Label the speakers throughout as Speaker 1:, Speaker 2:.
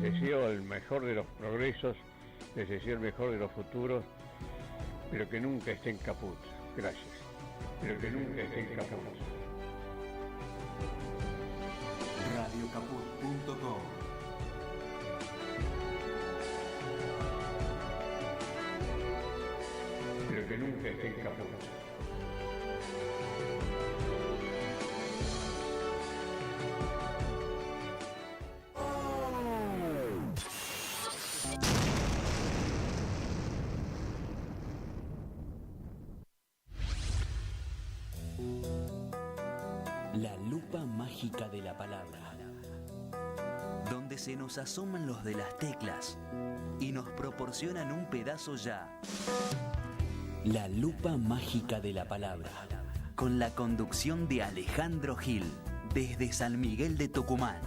Speaker 1: deseo el mejor de los progresos, les deseo el mejor de los futuros, pero que nunca esté en caput. Gracias. Pero que nunca esté en caput.
Speaker 2: Radiocaput.com.
Speaker 1: Pero que nunca esté en caput.
Speaker 3: La lupa mágica de la palabra, donde se nos asoman los de las teclas y nos proporcionan un pedazo ya. La lupa mágica de la palabra, con la conducción de Alejandro Gil, desde San Miguel de Tucumán.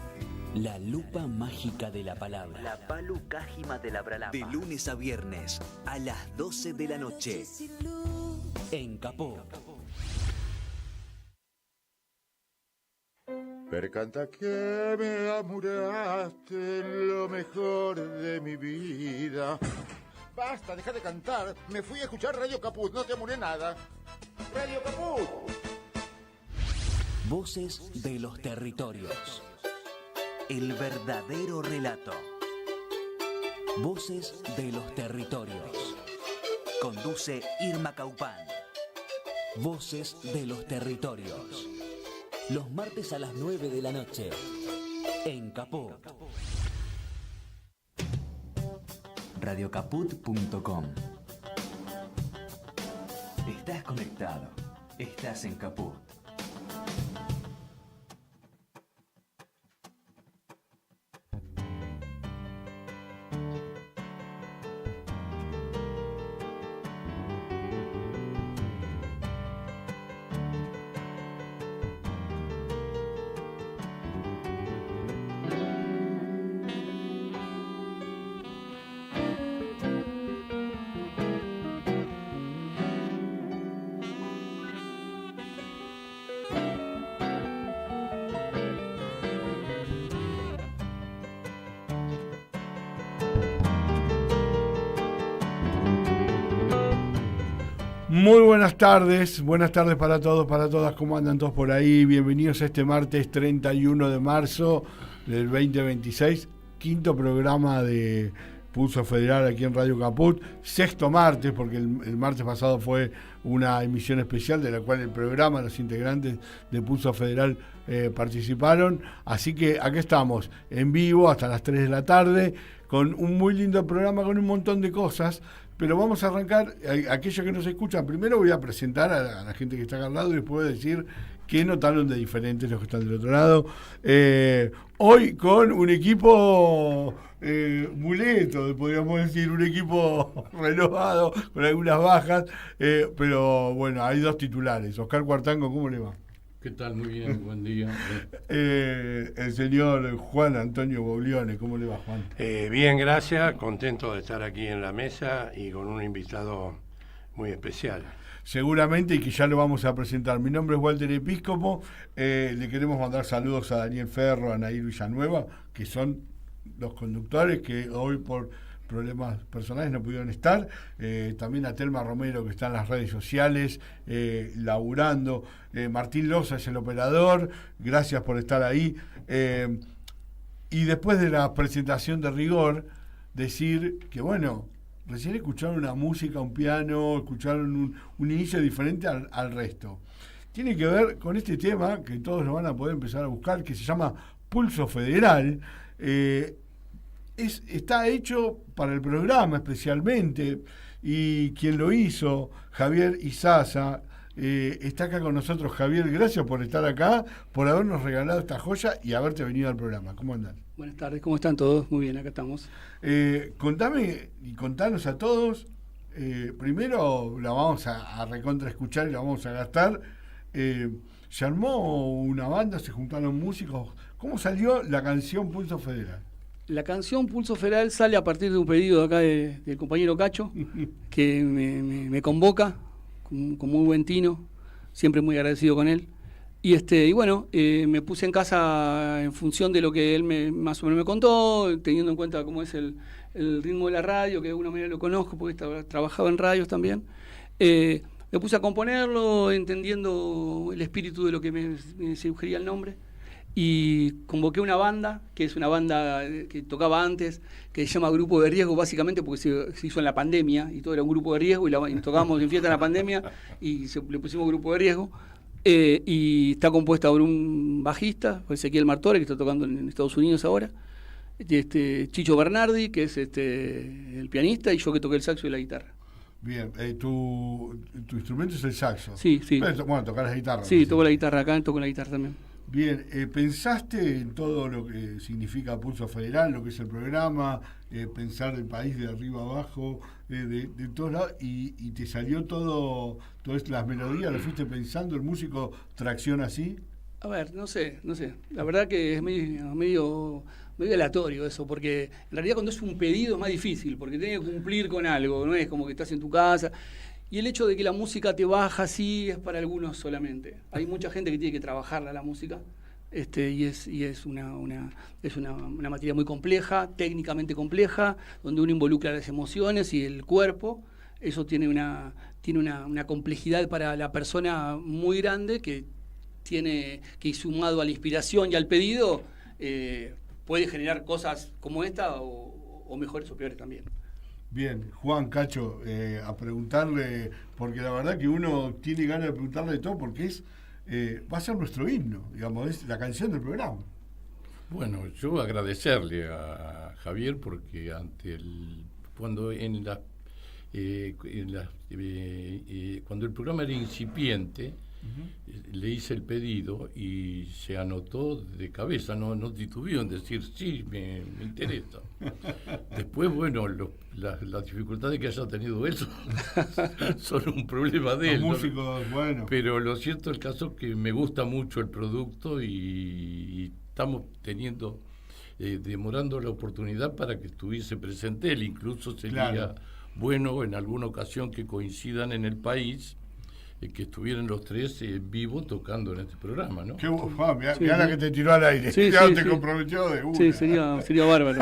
Speaker 3: La lupa mágica de la palabra. La palu cájima de la bralapa. De lunes a viernes, a las 12 de la noche. En Capó.
Speaker 4: Per canta que me amuraste lo mejor de mi vida. Basta, deja de cantar. Me fui a escuchar Radio Caput, no te amuré nada. Radio Caput.
Speaker 3: Voces de los territorios. El verdadero relato. Voces de los territorios. Conduce Irma Caupán. Voces de los territorios. Los martes a las 9 de la noche. En Caput. Radiocaput.com. Estás conectado. Estás en Caput.
Speaker 5: Muy buenas tardes para todos, para todas, ¿cómo andan todos por ahí? Bienvenidos a este martes 31 de marzo del 2026, quinto programa de Pulso Federal aquí en Radio Caput, sexto martes, porque el martes pasado fue una emisión especial de la cual el programa, los integrantes de Pulso Federal participaron, así que aquí estamos en vivo hasta las 3 de la tarde, con un muy lindo programa, con un montón de cosas. Pero vamos a arrancar, aquellos que nos escuchan, primero voy a presentar a la gente que está acá al lado y después voy a decir qué notaron de diferentes los que están del otro lado. Hoy con un equipo muleto, podríamos decir, un equipo renovado, con algunas bajas, pero bueno, hay dos titulares. Oscar Cuartango, ¿cómo le va?
Speaker 6: ¿Qué tal? Muy bien, buen día.
Speaker 5: El señor Juan Antonio Bouglione, ¿cómo le va, Juan?
Speaker 1: Bien, gracias. Contento de estar aquí en la mesa y con un invitado muy especial.
Speaker 5: Seguramente, y que ya lo vamos a presentar. Mi nombre es Walter Episcopo. Le queremos mandar saludos a Daniel Ferro, a Nair Villanueva, que son los conductores que hoy por problemas personales no pudieron estar, también a Telma Romero, que está en las redes sociales laburando, Martín Loza es el operador, gracias por estar ahí, y después de la presentación de rigor, decir que bueno, recién escucharon una música, un piano, escucharon un inicio diferente al resto. Tiene que ver con este tema que todos lo van a poder empezar a buscar, que se llama Pulso Federal. Está hecho para el programa especialmente, y quien lo hizo, Javier Izaza, está acá con nosotros. Javier, gracias por estar acá, por habernos regalado esta joya y haberte venido al programa. ¿Cómo andan?
Speaker 7: Buenas tardes, ¿cómo están todos? Muy bien, acá estamos.
Speaker 5: Contame y contanos a todos, primero la vamos a recontra escuchar y la vamos a gastar. Se armó una banda, se juntaron músicos. ¿Cómo salió la canción Pulso Federal?
Speaker 7: La canción Pulso Federal sale a partir de un pedido acá del compañero Cacho, que me convoca con muy buen tino, siempre muy agradecido con él, Y bueno, me puse en casa en función de lo que él más o menos me contó, teniendo en cuenta cómo es el ritmo de la radio, que de alguna manera lo conozco porque trabajaba en radios también. Me puse a componerlo, entendiendo el espíritu de lo que me sugería el nombre. Y convoqué una banda, que es una banda que tocaba antes, que se llama Grupo de Riesgo, básicamente porque se hizo en la pandemia, y todo era un grupo de riesgo, y tocábamos en fiesta en la pandemia, y le pusimos Grupo de Riesgo. Y está compuesta por un bajista, Ezequiel Martore, que está tocando en Estados Unidos ahora, Chicho Bernardi, que es el pianista, y yo que toqué el saxo y la guitarra.
Speaker 5: Bien, tu instrumento es el saxo.
Speaker 7: Sí.
Speaker 5: Pero, bueno, tocar la guitarra.
Speaker 7: Sí, toco la guitarra acá, toco la guitarra también.
Speaker 5: Bien, ¿pensaste en todo lo que significa Pulso Federal, lo que es el programa, pensar el país de arriba abajo, de todos lados, y te salió todas las melodías, lo fuiste pensando, el músico tracciona así?
Speaker 7: A ver, no sé. La verdad que es medio aleatorio eso, porque en realidad cuando es un pedido es más difícil, porque tenés que cumplir con algo, no es como que estás en tu casa. Y el hecho de que la música te baja así es para algunos solamente. Hay mucha gente que tiene que trabajarla la música, y es una materia muy compleja, técnicamente compleja, donde uno involucra las emociones y el cuerpo. Eso tiene una complejidad para la persona muy grande que sumado a la inspiración y al pedido puede generar cosas como esta o mejores o peores también.
Speaker 5: Bien, Juan, Cacho, a preguntarle, porque la verdad que uno tiene ganas de preguntarle de todo, porque va a ser nuestro himno, digamos, es la canción del programa.
Speaker 6: Bueno, yo agradecerle a Javier porque cuando el programa era incipiente, le hice el pedido y se anotó de cabeza, no titubeó en decir sí, me interesa. Después, bueno, las dificultades que haya tenido él son un problema de él.
Speaker 5: Los músicos, ¿no? Bueno.
Speaker 6: Pero lo cierto es el caso que me gusta mucho el producto y estamos demorando la oportunidad para que estuviese presente él. Incluso sería bueno en alguna ocasión que coincidan en el país, que estuvieran los tres en vivo tocando en este programa, ¿no?
Speaker 5: Qué mirá la que te tiró al aire.
Speaker 7: Sí,
Speaker 5: ya
Speaker 7: sí,
Speaker 5: te
Speaker 7: sí.
Speaker 5: comprometió de una.
Speaker 7: Sí, sería bárbaro.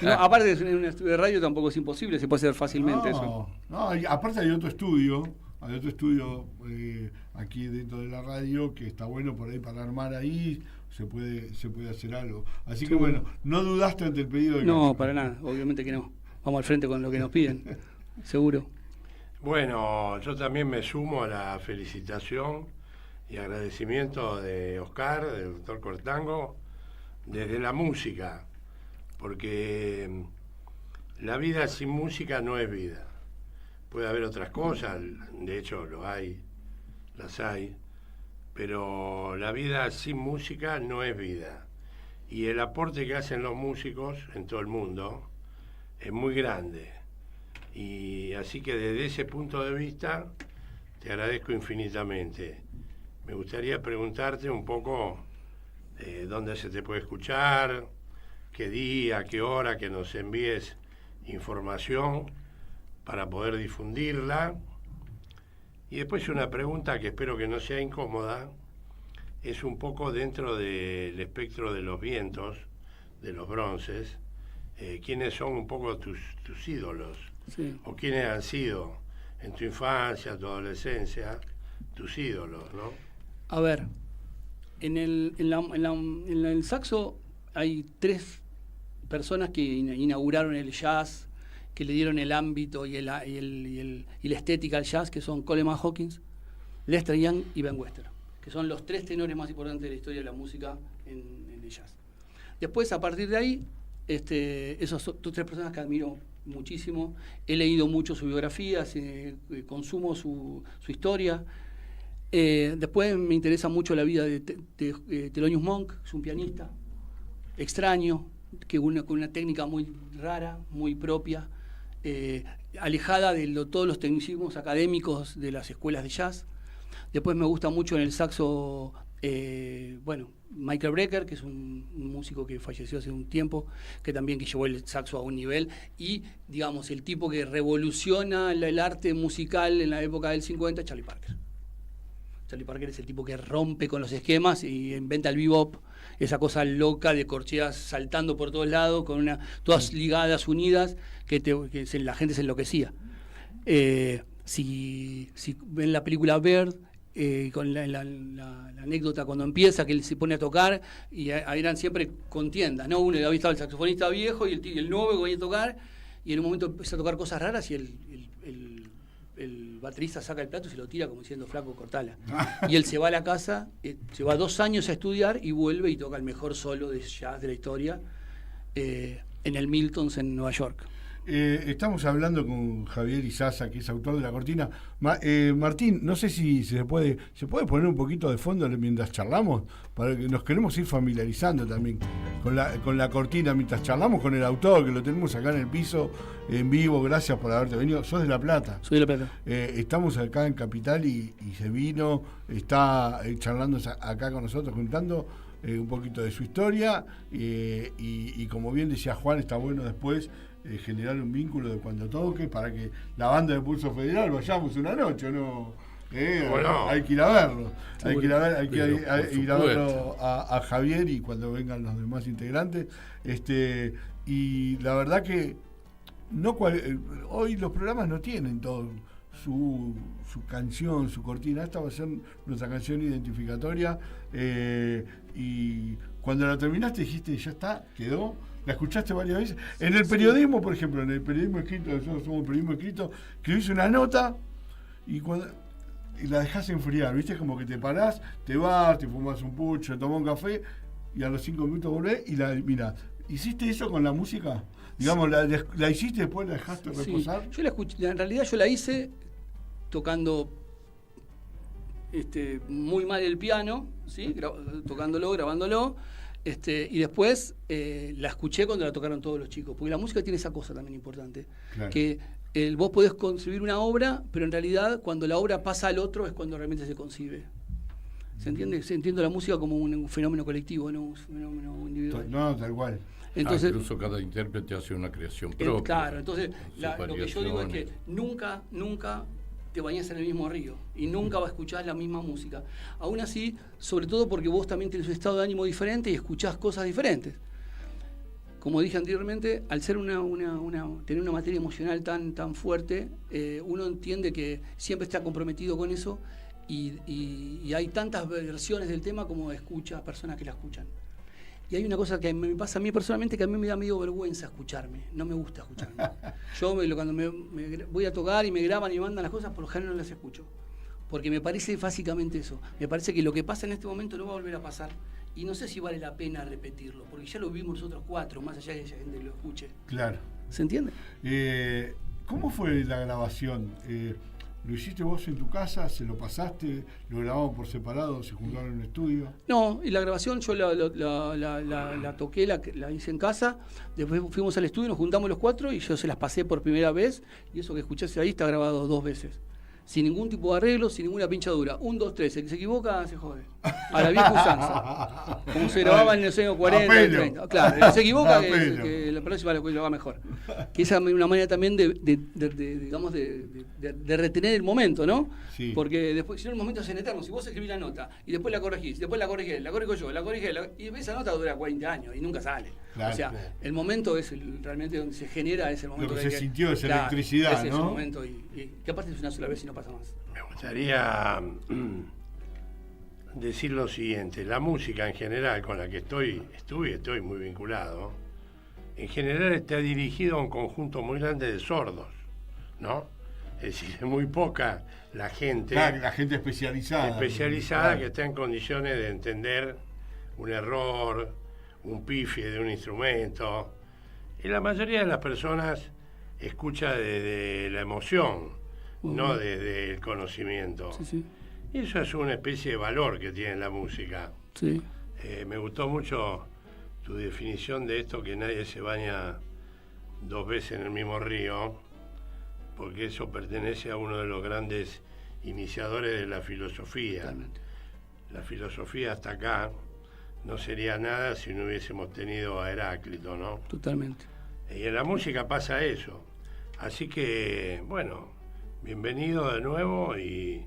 Speaker 7: No, aparte, en un estudio de radio tampoco es imposible, se puede hacer fácilmente eso.
Speaker 5: No, aparte hay otro estudio aquí dentro de la radio que está bueno por ahí para armar ahí, se puede hacer algo. Así que bueno, no dudaste ante el pedido de
Speaker 7: No,
Speaker 5: Cacho.
Speaker 7: para nada, obviamente que no. Vamos al frente con lo que nos piden, seguro.
Speaker 2: Bueno, yo también me sumo a la felicitación y agradecimiento de Oscar, del doctor Cortango, desde la música, porque la vida sin música no es vida. Puede haber otras cosas, de hecho las hay, pero la vida sin música no es vida. Y el aporte que hacen los músicos en todo el mundo es muy grande. Y así que desde ese punto de vista te agradezco infinitamente. Me gustaría preguntarte un poco dónde se te puede escuchar, qué día, qué hora, que nos envíes información para poder difundirla. Y después una pregunta que espero que no sea incómoda, es un poco dentro del espectro de los vientos, de los bronces, ¿quiénes son un poco tus ídolos?
Speaker 7: Sí.
Speaker 2: ¿O quiénes han sido en tu infancia, tu adolescencia, tus ídolos, no?
Speaker 7: A ver, en el saxo hay 3 personas que inauguraron el jazz, que le dieron el ámbito y la estética al jazz, que son Coleman Hawkins, Lester Young y Ben Webster, que son los 3 tenores más importantes de la historia de la música en el jazz. Después, a partir de ahí, esas son 3 personas que admiro muchísimo. He leído mucho su biografía, consumo su historia. Después me interesa mucho la vida de Thelonious Monk, es un pianista extraño, con una técnica muy rara, muy propia, alejada de todos los tecnicismos académicos de las escuelas de jazz. Después me gusta mucho en el saxo, Michael Brecker, que es un músico que falleció hace un tiempo, que llevó el saxo a un nivel, y digamos el tipo que revoluciona el arte musical en la época del 50, Charlie Parker. Charlie Parker es el tipo que rompe con los esquemas y inventa el bebop, esa cosa loca de corcheas saltando por todos lados, todas ligadas, unidas, la gente se enloquecía. Si ven la película Bird, con la anécdota cuando empieza, que él se pone a tocar, y eran siempre contiendas, ¿no? Uno había estado el saxofonista viejo y el nuevo que venía a tocar, y en un momento empieza a tocar cosas raras y el baterista saca el plato y se lo tira como diciendo, flaco, cortala. Y él se va a la casa, se va 2 años a estudiar y vuelve y toca el mejor solo de jazz de la historia en el Miltons en Nueva York.
Speaker 5: Estamos hablando con Javier Izaza, que es autor de la cortina. Martín, no sé si se puede poner un poquito de fondo mientras charlamos, para que nos queremos ir familiarizando también con la cortina mientras charlamos con el autor, que lo tenemos acá en el piso, en vivo. Gracias por haberte venido. ¿Sos de La Plata?
Speaker 7: Soy de La Plata.
Speaker 5: Estamos acá en Capital y se vino, está charlando acá con nosotros, contando un poquito de su historia, y como bien decía Juan, está bueno después generar un vínculo de cuando toque, para que la banda de Pulso Federal vayamos una noche, ¿no? Bueno, hay que ir a verlo, hay que ir a verlo a Javier, y cuando vengan los demás integrantes, y la verdad que hoy los programas no tienen todo su canción, su cortina. Esta va a ser nuestra canción identificatoria, y cuando la terminaste dijiste, ya está, quedó. ¿La escuchaste varias veces? En el periodismo, por ejemplo, en el periodismo escrito, nosotros somos periodismo escrito, escribís una nota y la dejás enfriar, ¿viste? Como que te parás, te vas, te fumas un pucho, tomás un café y a los 5 minutos volvés y la mirás. ¿Hiciste eso con la música? Digamos, ¿la hiciste y después la dejaste reposar?
Speaker 7: Yo la escuché, en realidad yo la hice tocando muy mal el piano, ¿sí? Tocándolo, grabándolo. Y después la escuché cuando la tocaron todos los chicos, porque la música tiene esa cosa también importante, claro, que vos podés concebir una obra, pero en realidad cuando la obra pasa al otro es cuando realmente se concibe. ¿Se entiende? Se entiende la música como un fenómeno colectivo, no un fenómeno individual.
Speaker 5: No, tal cual.
Speaker 6: Entonces, incluso cada intérprete hace una creación propia.
Speaker 7: Claro, entonces lo que yo digo es que nunca te bañás en el mismo río y nunca vas a escuchar la misma música. Aún así, sobre todo porque vos también tenés un estado de ánimo diferente y escuchás cosas diferentes. Como dije anteriormente, al ser tener una materia emocional tan fuerte, uno entiende que siempre está comprometido con eso, y hay tantas versiones del tema como personas que la escuchan. Y hay una cosa que me pasa a mí personalmente, que a mí me da medio vergüenza escucharme. No me gusta escucharme. Yo cuando me voy a tocar y me graban y me mandan las cosas, por lo general no las escucho. Porque me parece básicamente eso. Me parece que lo que pasa en este momento no va a volver a pasar. Y no sé si vale la pena repetirlo, porque ya lo vimos nosotros 4, más allá de que esa gente lo escuche.
Speaker 5: Claro.
Speaker 7: ¿Se entiende?
Speaker 5: ¿Cómo fue la grabación? ¿Lo hiciste vos en tu casa? ¿Se lo pasaste? ¿Lo grababan por separado? ¿Se juntaron en el estudio?
Speaker 7: No, y la grabación yo la toqué, la hice en casa. Después fuimos al estudio, nos juntamos los 4 y yo se las pasé por primera vez. Y eso que escuchaste ahí está grabado 2 veces. Sin ningún tipo de arreglo, sin ninguna pinchadura. 1, 2, 3. El que se equivoca se jode. A la vieja usanza. Como se grababa en los años 40, 30. Claro, el que se equivoca, que la próxima lo haga mejor. Que esa es una manera también digamos, de retener el momento, ¿no? Sí. Porque después, si no, el momento es en eterno. Si vos escribís la nota y después la corregís, después la corrijo yo, y esa nota dura 40 años y nunca sale. Claro, o sea, claro, el momento es realmente donde se genera ese momento.
Speaker 5: Lo que se sintió es electricidad,
Speaker 7: ¿no?
Speaker 5: Ese
Speaker 7: momento, y que aparte es una sola vez y no pasa más.
Speaker 2: Me gustaría decir lo siguiente: la música en general con la que estoy muy vinculado, en general está dirigido a un conjunto muy grande de sordos, ¿no? Es decir, es muy poca la gente,
Speaker 5: la gente especializada
Speaker 2: claro, que está en condiciones de entender un error, un pifie de un instrumento. Y la mayoría de las personas escucha desde la emoción, no desde el conocimiento.
Speaker 7: Sí, sí.
Speaker 2: Y eso es una especie de valor que tiene la música.
Speaker 7: Sí.
Speaker 2: Me gustó mucho tu definición de esto, que nadie se baña 2 veces en el mismo río, porque eso pertenece a uno de los grandes iniciadores de la filosofía.
Speaker 7: Totalmente.
Speaker 2: La filosofía hasta acá no sería nada si no hubiésemos tenido a Heráclito, ¿no?
Speaker 7: Totalmente.
Speaker 2: Y en la música pasa eso. Así que, bueno, bienvenido de nuevo y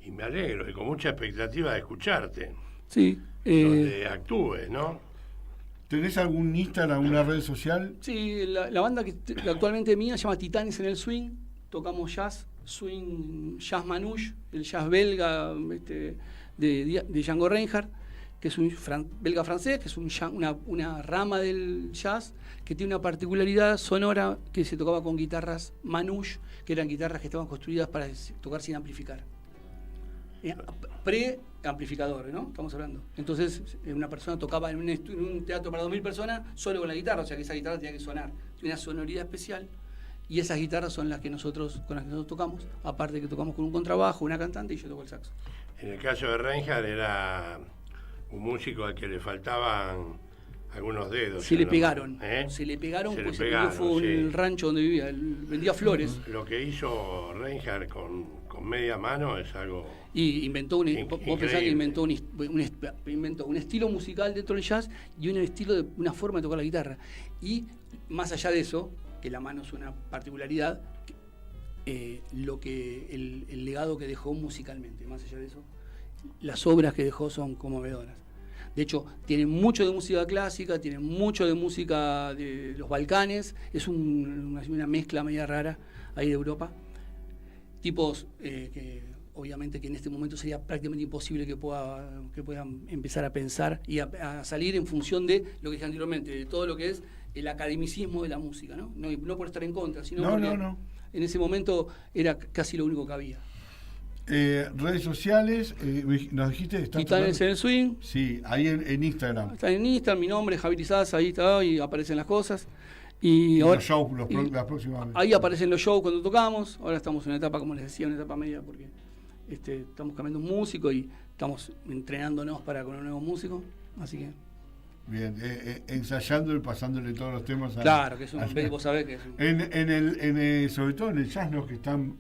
Speaker 2: y me alegro, y con mucha expectativa de escucharte,
Speaker 7: Sí.
Speaker 2: donde actúes, ¿no?
Speaker 5: ¿Tenés algún Instagram, alguna red social?
Speaker 7: Sí, la banda que actualmente mía se llama Titanes en el Swing. Tocamos jazz, swing, jazz manouche, el jazz belga de Django Reinhardt, que es un belga-francés, que es una rama del jazz que tiene una particularidad sonora que se tocaba con guitarras manouche, que eran guitarras que estaban construidas para tocar sin amplificar. Pre-amplificador, ¿no? Estamos hablando. Entonces, una persona tocaba en un teatro para 2.000 personas solo con la guitarra, o sea que esa guitarra tenía que sonar. Tiene una sonoridad especial y esas guitarras son con las que nosotros tocamos, aparte que tocamos con un contrabajo, una cantante y yo toco el saxo.
Speaker 2: En el caso de Reinhardt era un músico al que le faltaban algunos dedos.
Speaker 7: Se le
Speaker 2: ¿no?
Speaker 7: pegaron,
Speaker 2: ¿Eh?
Speaker 7: se le pegaron,
Speaker 2: Se le
Speaker 7: pues
Speaker 2: pegaron,
Speaker 7: fue
Speaker 2: sí.
Speaker 7: el rancho donde vivía, él vendía flores.
Speaker 2: Lo que hizo Reinhardt con media mano es algo...
Speaker 7: Y inventó vos pensás que inventó un estilo musical dentro del jazz y un estilo una forma de tocar la guitarra. Y más allá de eso, que la mano es una particularidad, lo que el legado que dejó musicalmente, más allá de eso, las obras que dejó son conmovedoras. De hecho, tienen mucho de música clásica, tienen mucho de música de los Balcanes, es una mezcla media rara ahí de Europa. Tipos que obviamente que en este momento sería prácticamente imposible que puedan empezar a pensar y a salir en función de lo que dije anteriormente, de todo lo que es el academicismo de la música, ¿no? No por estar en contra, sino porque en ese momento era casi lo único que había.
Speaker 5: Redes sociales, nos dijiste...
Speaker 7: Titanes en el Swing.
Speaker 5: Sí, ahí en Instagram.
Speaker 7: Está en Instagram, mi nombre es Javier Izaz, ahí está, y aparecen las cosas. Y ahora,
Speaker 5: los shows, las próximas.
Speaker 7: Ahí aparecen los shows cuando tocamos. Ahora estamos en una etapa, como les decía, una etapa media, porque estamos cambiando un músico y estamos entrenándonos con un nuevo músico. Así que...
Speaker 5: Bien, ensayando y pasándole todos los temas.
Speaker 7: Claro, que es vos sabés que es un...
Speaker 5: sobre todo en el jazz, ¿no? Que están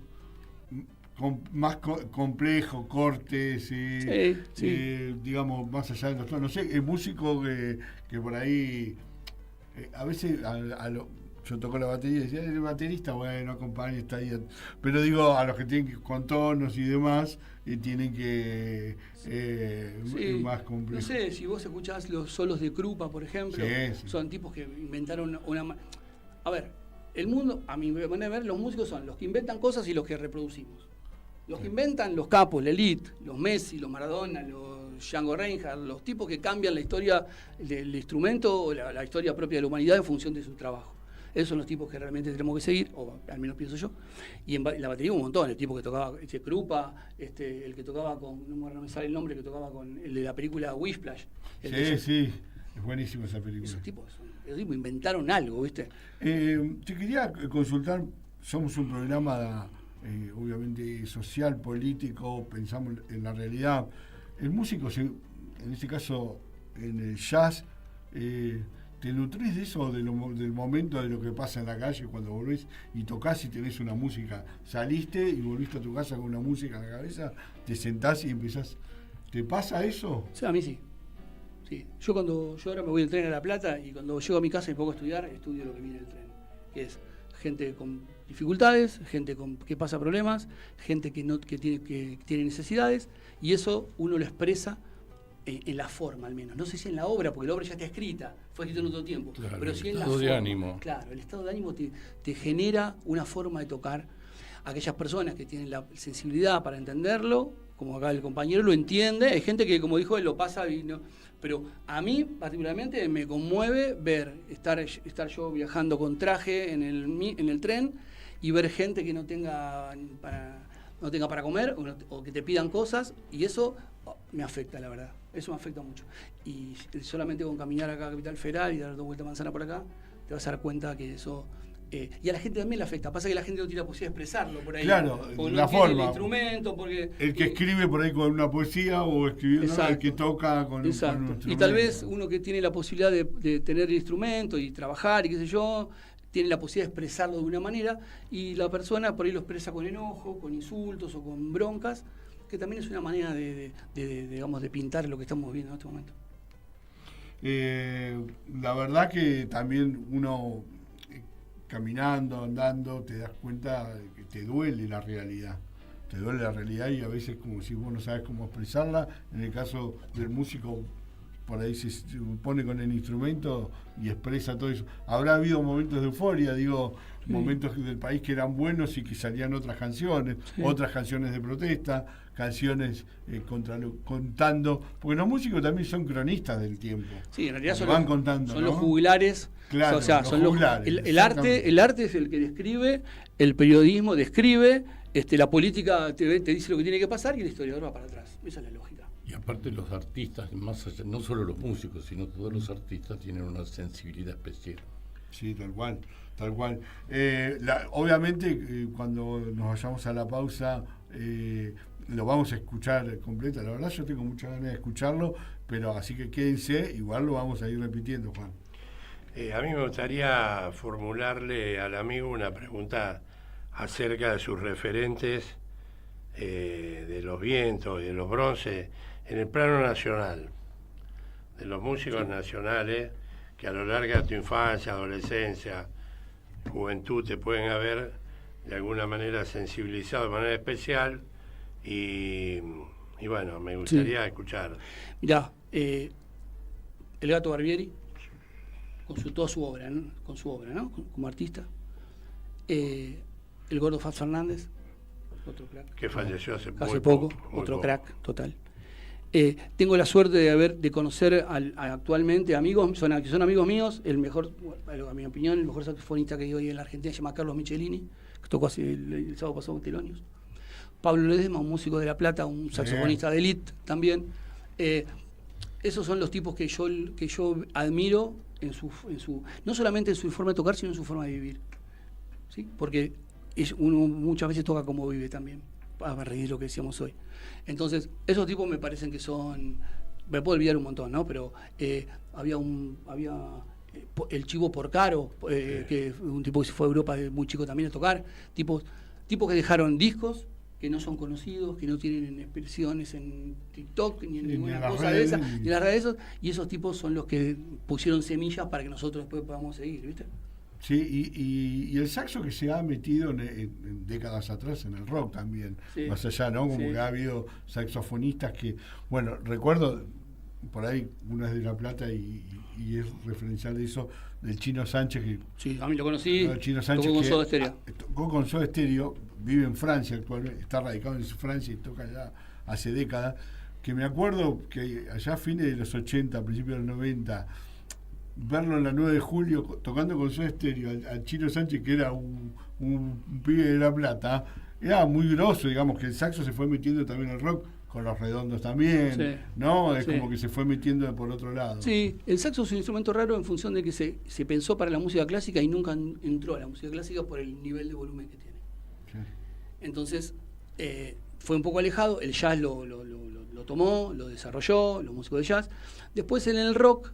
Speaker 5: más complejo, cortes, digamos, más allá de los tonos. No sé, el músico que por ahí, a veces, yo toco la batería y decía, el baterista, bueno, acompaña, está ahí. Pero digo, a los que tienen que, con tonos y demás, tienen que ir más complejo.
Speaker 7: No sé, si vos escuchás los solos de Krupa, por ejemplo, son tipos que inventaron A ver, el mundo, a mi manera de ver, los músicos son los que inventan cosas y los que reproducimos. Los que inventan los capos, la elite, los Messi, los Maradona, los Django Reinhardt, los tipos que cambian la historia del instrumento o la historia propia de la humanidad en función de su trabajo. Esos son los tipos que realmente tenemos que seguir, o al menos pienso yo. Y en la batería un montón, el tipo que tocaba Krupa, el que tocaba con, no me sale el nombre, que tocaba con el de la película Whiplash.
Speaker 5: Sí, es buenísima esa película.
Speaker 7: Esos tipos inventaron algo, ¿viste?
Speaker 5: Te quería consultar, somos un programa obviamente social, político, pensamos en la realidad. El músico, en este caso en el jazz, ¿te nutrís de eso, del momento de lo que pasa en la calle cuando volvés y tocás y tenés una música? Saliste y volviste a tu casa con una música en la cabeza, te sentás y empezás. ¿Te pasa eso?
Speaker 7: Sí, a mí sí. Yo ahora me voy al tren a La Plata y cuando llego a mi casa y me pongo a estudiar, estudio lo que viene del tren, que es gente con dificultades, gente que pasa problemas, gente que tiene necesidades, y eso uno lo expresa en la forma al menos. No sé si en la obra, porque la obra ya está escrita, fue escrita en otro tiempo,
Speaker 6: claro,
Speaker 7: pero sí en la
Speaker 6: forma. El estado de ánimo.
Speaker 7: Claro, el estado de ánimo te genera una forma de tocar. Aquellas personas que tienen la sensibilidad para entenderlo, como acá el compañero lo entiende, hay gente que, como dijo él, lo pasa y no. Pero a mí particularmente me conmueve ver estar yo viajando con traje en el tren y ver gente que no tenga para comer o que te pidan cosas, y eso me afecta, la verdad. Eso me afecta mucho. Y solamente con caminar acá a Capital Federal y dar 2 vueltas a manzana por acá, te vas a dar cuenta que eso... y a la gente también le afecta. Pasa que la gente no tiene la posibilidad de expresarlo por ahí.
Speaker 5: Claro,
Speaker 7: porque
Speaker 5: la
Speaker 7: no tiene
Speaker 5: forma.
Speaker 7: El instrumento, porque...
Speaker 5: El que escribe por ahí con una poesía o escribiendo, el que toca con un instrumento.
Speaker 7: Y tal vez uno que tiene la posibilidad de tener el instrumento y trabajar y qué sé yo, tiene la posibilidad de expresarlo de una manera, y la persona por ahí lo expresa con enojo, con insultos o con broncas, que también es una manera de pintar lo que estamos viviendo en este momento.
Speaker 5: La verdad que también uno... caminando, andando, te das cuenta de que te duele la realidad. te duele la realidad y a veces como si vos no sabes cómo expresarla. En el caso del músico, por ahí se pone con el instrumento y expresa todo eso. Habrá habido momentos de euforia, digo, momentos del país que eran buenos y que salían otras canciones de protesta, canciones contando, porque los músicos también son cronistas del tiempo.
Speaker 7: Sí, en realidad son
Speaker 5: ¿no?
Speaker 7: los juglares.
Speaker 5: Claro,
Speaker 7: o sea,
Speaker 5: los
Speaker 7: son
Speaker 5: juglares,
Speaker 7: el arte es el que describe, el periodismo describe, la política te dice lo que tiene que pasar y el historiador va para atrás. Esa es la lógica.
Speaker 6: Y aparte los artistas, más allá, no solo los músicos, sino todos los artistas tienen una sensibilidad especial.
Speaker 5: Sí, tal cual. Obviamente, cuando nos vayamos a la pausa, lo vamos a escuchar completa. La verdad, yo tengo muchas ganas de escucharlo, pero así que quédense, igual lo vamos a ir repitiendo, Juan.
Speaker 2: A mí me gustaría formularle al amigo una pregunta acerca de sus referentes de los vientos y de los bronces en el plano nacional, de los músicos nacionales que a lo largo de tu infancia, adolescencia, juventud te pueden haber de alguna manera sensibilizado de manera especial y bueno, me gustaría escuchar.
Speaker 7: Mirá, el Gato Barbieri, toda su obra, ¿no? Con su obra, ¿no? Como artista. El Gordo Faz Fernández, otro crack.
Speaker 2: Que falleció hace
Speaker 7: poco, otro crack, total. Tengo la suerte de conocer actualmente amigos, que son amigos míos, el mejor, a mi opinión, el mejor saxofonista que hay hoy en la Argentina se llama Carlos Michelini, que tocó hace el sábado pasado en Telonios. Pablo Ledesma, un músico de La Plata, un saxofonista de élite también. Esos son los tipos que yo admiro en su no solamente en su forma de tocar, sino en su forma de vivir. ¿Sí? Porque uno muchas veces toca como vive también, a reír lo que decíamos hoy. Entonces, esos tipos me parecen que son, me puedo olvidar un montón, ¿no? Pero había el Chivo Porcaro, que un tipo que se fue a Europa de muy chico también a tocar, tipos que dejaron discos que no son conocidos, que no tienen expresiones en TikTok ni en ninguna cosa de esas, ni en las redes, y esos tipos son los que pusieron semillas para que nosotros después podamos seguir, ¿viste?
Speaker 5: Sí, y el saxo que se ha metido en décadas atrás en el rock también, más allá, ¿no? Como que ha habido saxofonistas que, bueno, recuerdo, por ahí uno es de La Plata y es referencial de eso, del Chino Sánchez, que
Speaker 7: sí, a mí lo conocí,
Speaker 5: el Chino Sánchez
Speaker 7: tocó con Soda Stereo.
Speaker 5: Tocó con Soda Stereo, vive en Francia actualmente, está radicado en Francia y toca ya hace décadas, que me acuerdo que allá a fines de los 80, principios de los 90, verlo en la 9 de julio tocando con Soda Stereo al Chino Sánchez, que era un pibe de La Plata, era muy grosso, digamos, que el saxo se fue metiendo también al rock, con Los Redondos también, ¿no? Es como que se fue metiendo por otro lado.
Speaker 7: Sí, el saxo es un instrumento raro en función de que se pensó para la música clásica y nunca entró a la música clásica por el nivel de volumen que tiene. Sí. Entonces, fue un poco alejado, el jazz lo tomó, lo desarrolló, los músicos de jazz. Después en el rock,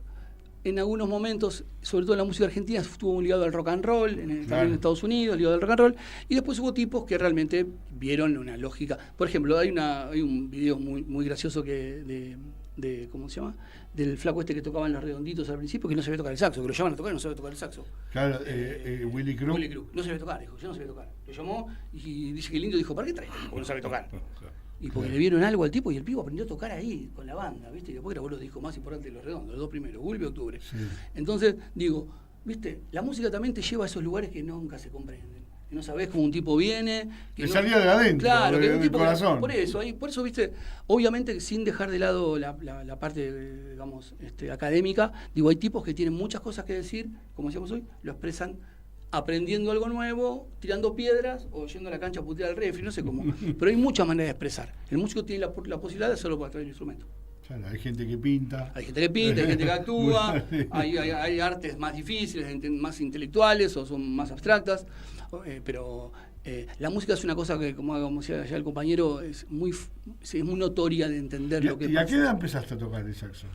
Speaker 7: en algunos momentos, sobre todo en la música argentina, estuvo ligado al rock and roll, también en Estados Unidos, ligado al rock and roll, y después hubo tipos que realmente vieron una lógica. Por ejemplo, hay un video muy gracioso de ¿cómo se llama? Del flaco que tocaba en Los Redonditos al principio, que no sabía tocar el saxo, que lo llaman a tocar y no sabía tocar el saxo.
Speaker 5: Claro, Willy Crook.
Speaker 7: Willy Crook, no sabía tocar, dijo, yo no sabía tocar. Lo llamó y dice que el indio dijo, ¿para qué traes? Porque no sabe tocar. Y porque le vieron algo al tipo y el pibo aprendió a tocar ahí con la banda, ¿viste? Y después grabó los discos más importantes de Los Redondos, los dos primeros, Julio y Octubre. Sí. Entonces, digo, ¿viste? La música también te lleva a esos lugares que nunca se comprenden. Que no sabés cómo un tipo viene. Que
Speaker 5: salía de adentro,
Speaker 7: claro,
Speaker 5: del corazón.
Speaker 7: Por eso, ¿viste? Obviamente, sin dejar de lado la parte, digamos, académica, digo, hay tipos que tienen muchas cosas que decir, como decíamos hoy, lo expresan aprendiendo algo nuevo, tirando piedras o yendo a la cancha a putear al refri, no sé cómo. Pero hay muchas maneras de expresar. El músico tiene la posibilidad de hacerlo para traer el instrumento.
Speaker 5: Claro, hay gente que pinta.
Speaker 7: Hay gente que actúa, hay artes más difíciles, más intelectuales o son más abstractas, pero la música es una cosa que, como decía ya el compañero, es muy notoria de entender lo que pasa.
Speaker 5: ¿Y a qué edad empezaste a tocar el saxo?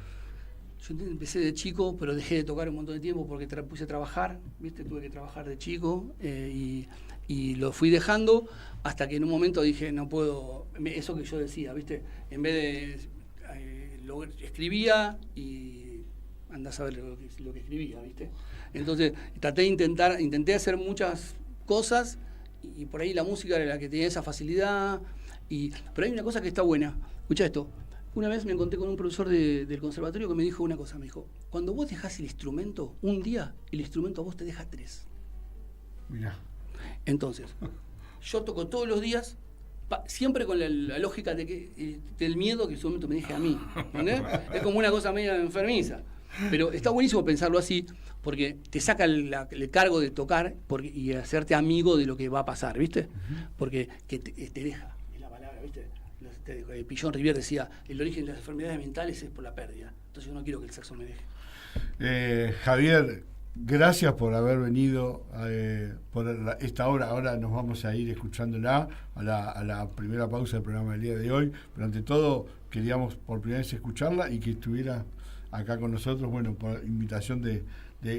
Speaker 7: Yo empecé de chico, pero dejé de tocar un montón de tiempo porque puse a trabajar, ¿viste? Tuve que trabajar de chico y lo fui dejando hasta que en un momento dije, no puedo, eso que yo decía, ¿viste? En vez de escribía y andás a ver lo que escribía, ¿viste? Entonces intenté hacer muchas cosas y por ahí la música era la que tenía esa facilidad. Pero hay una cosa que está buena. Escucha esto. Una vez me encontré con un profesor del conservatorio que me dijo una cosa. Me dijo, cuando vos dejás el instrumento, un día el instrumento a vos te deja 3.
Speaker 5: Mirá.
Speaker 7: Entonces, yo toco todos los días, siempre con la lógica de que del miedo que en su momento me deje a mí. ¿Entendés? Es como una cosa media enfermiza. Pero está buenísimo pensarlo así, porque te saca el cargo de tocar y hacerte amigo de lo que va a pasar, ¿viste? Porque que te deja, es la palabra, ¿viste? Pillon Rivière decía, el origen de las enfermedades mentales es por la pérdida. Entonces yo no quiero que el saxo me deje.
Speaker 5: Javier, gracias por haber venido por esta hora. Ahora nos vamos a ir escuchándola a la primera pausa del programa del día de hoy. Pero ante todo, queríamos por primera vez escucharla y que estuviera acá con nosotros, bueno, por invitación de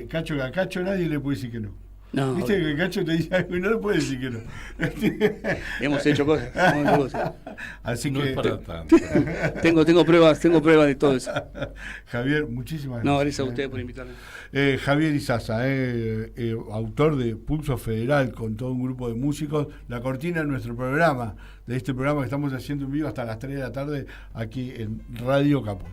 Speaker 5: Cacho, que a Cacho nadie le puede decir que no.
Speaker 7: No,
Speaker 5: viste que Cacho te dice algo y no le puede decir que no.
Speaker 7: Hemos hecho cosas.
Speaker 5: Así
Speaker 6: no
Speaker 5: que
Speaker 6: es para tanto.
Speaker 7: tengo pruebas de todo eso.
Speaker 5: Javier, muchísimas gracias.
Speaker 7: No, gracias a ustedes por invitarme.
Speaker 5: Javier Izaza, autor de Pulso Federal, con todo un grupo de músicos, la cortina de nuestro programa, de este programa que estamos haciendo en vivo hasta las 3 de la tarde aquí en Radio Caput.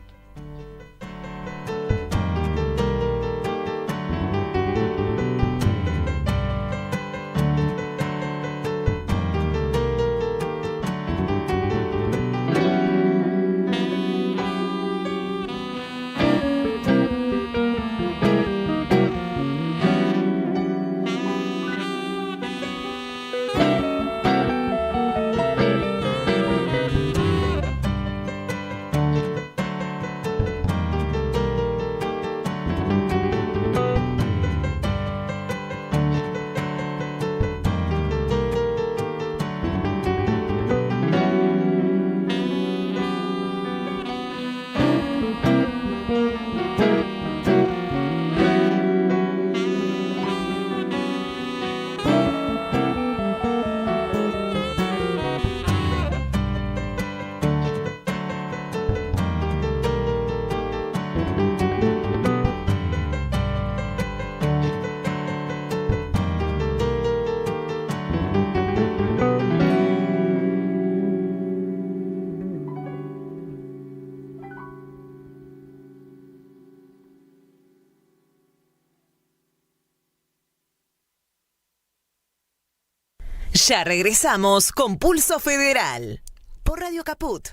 Speaker 8: Ya regresamos con Pulso Federal por Radio Caput.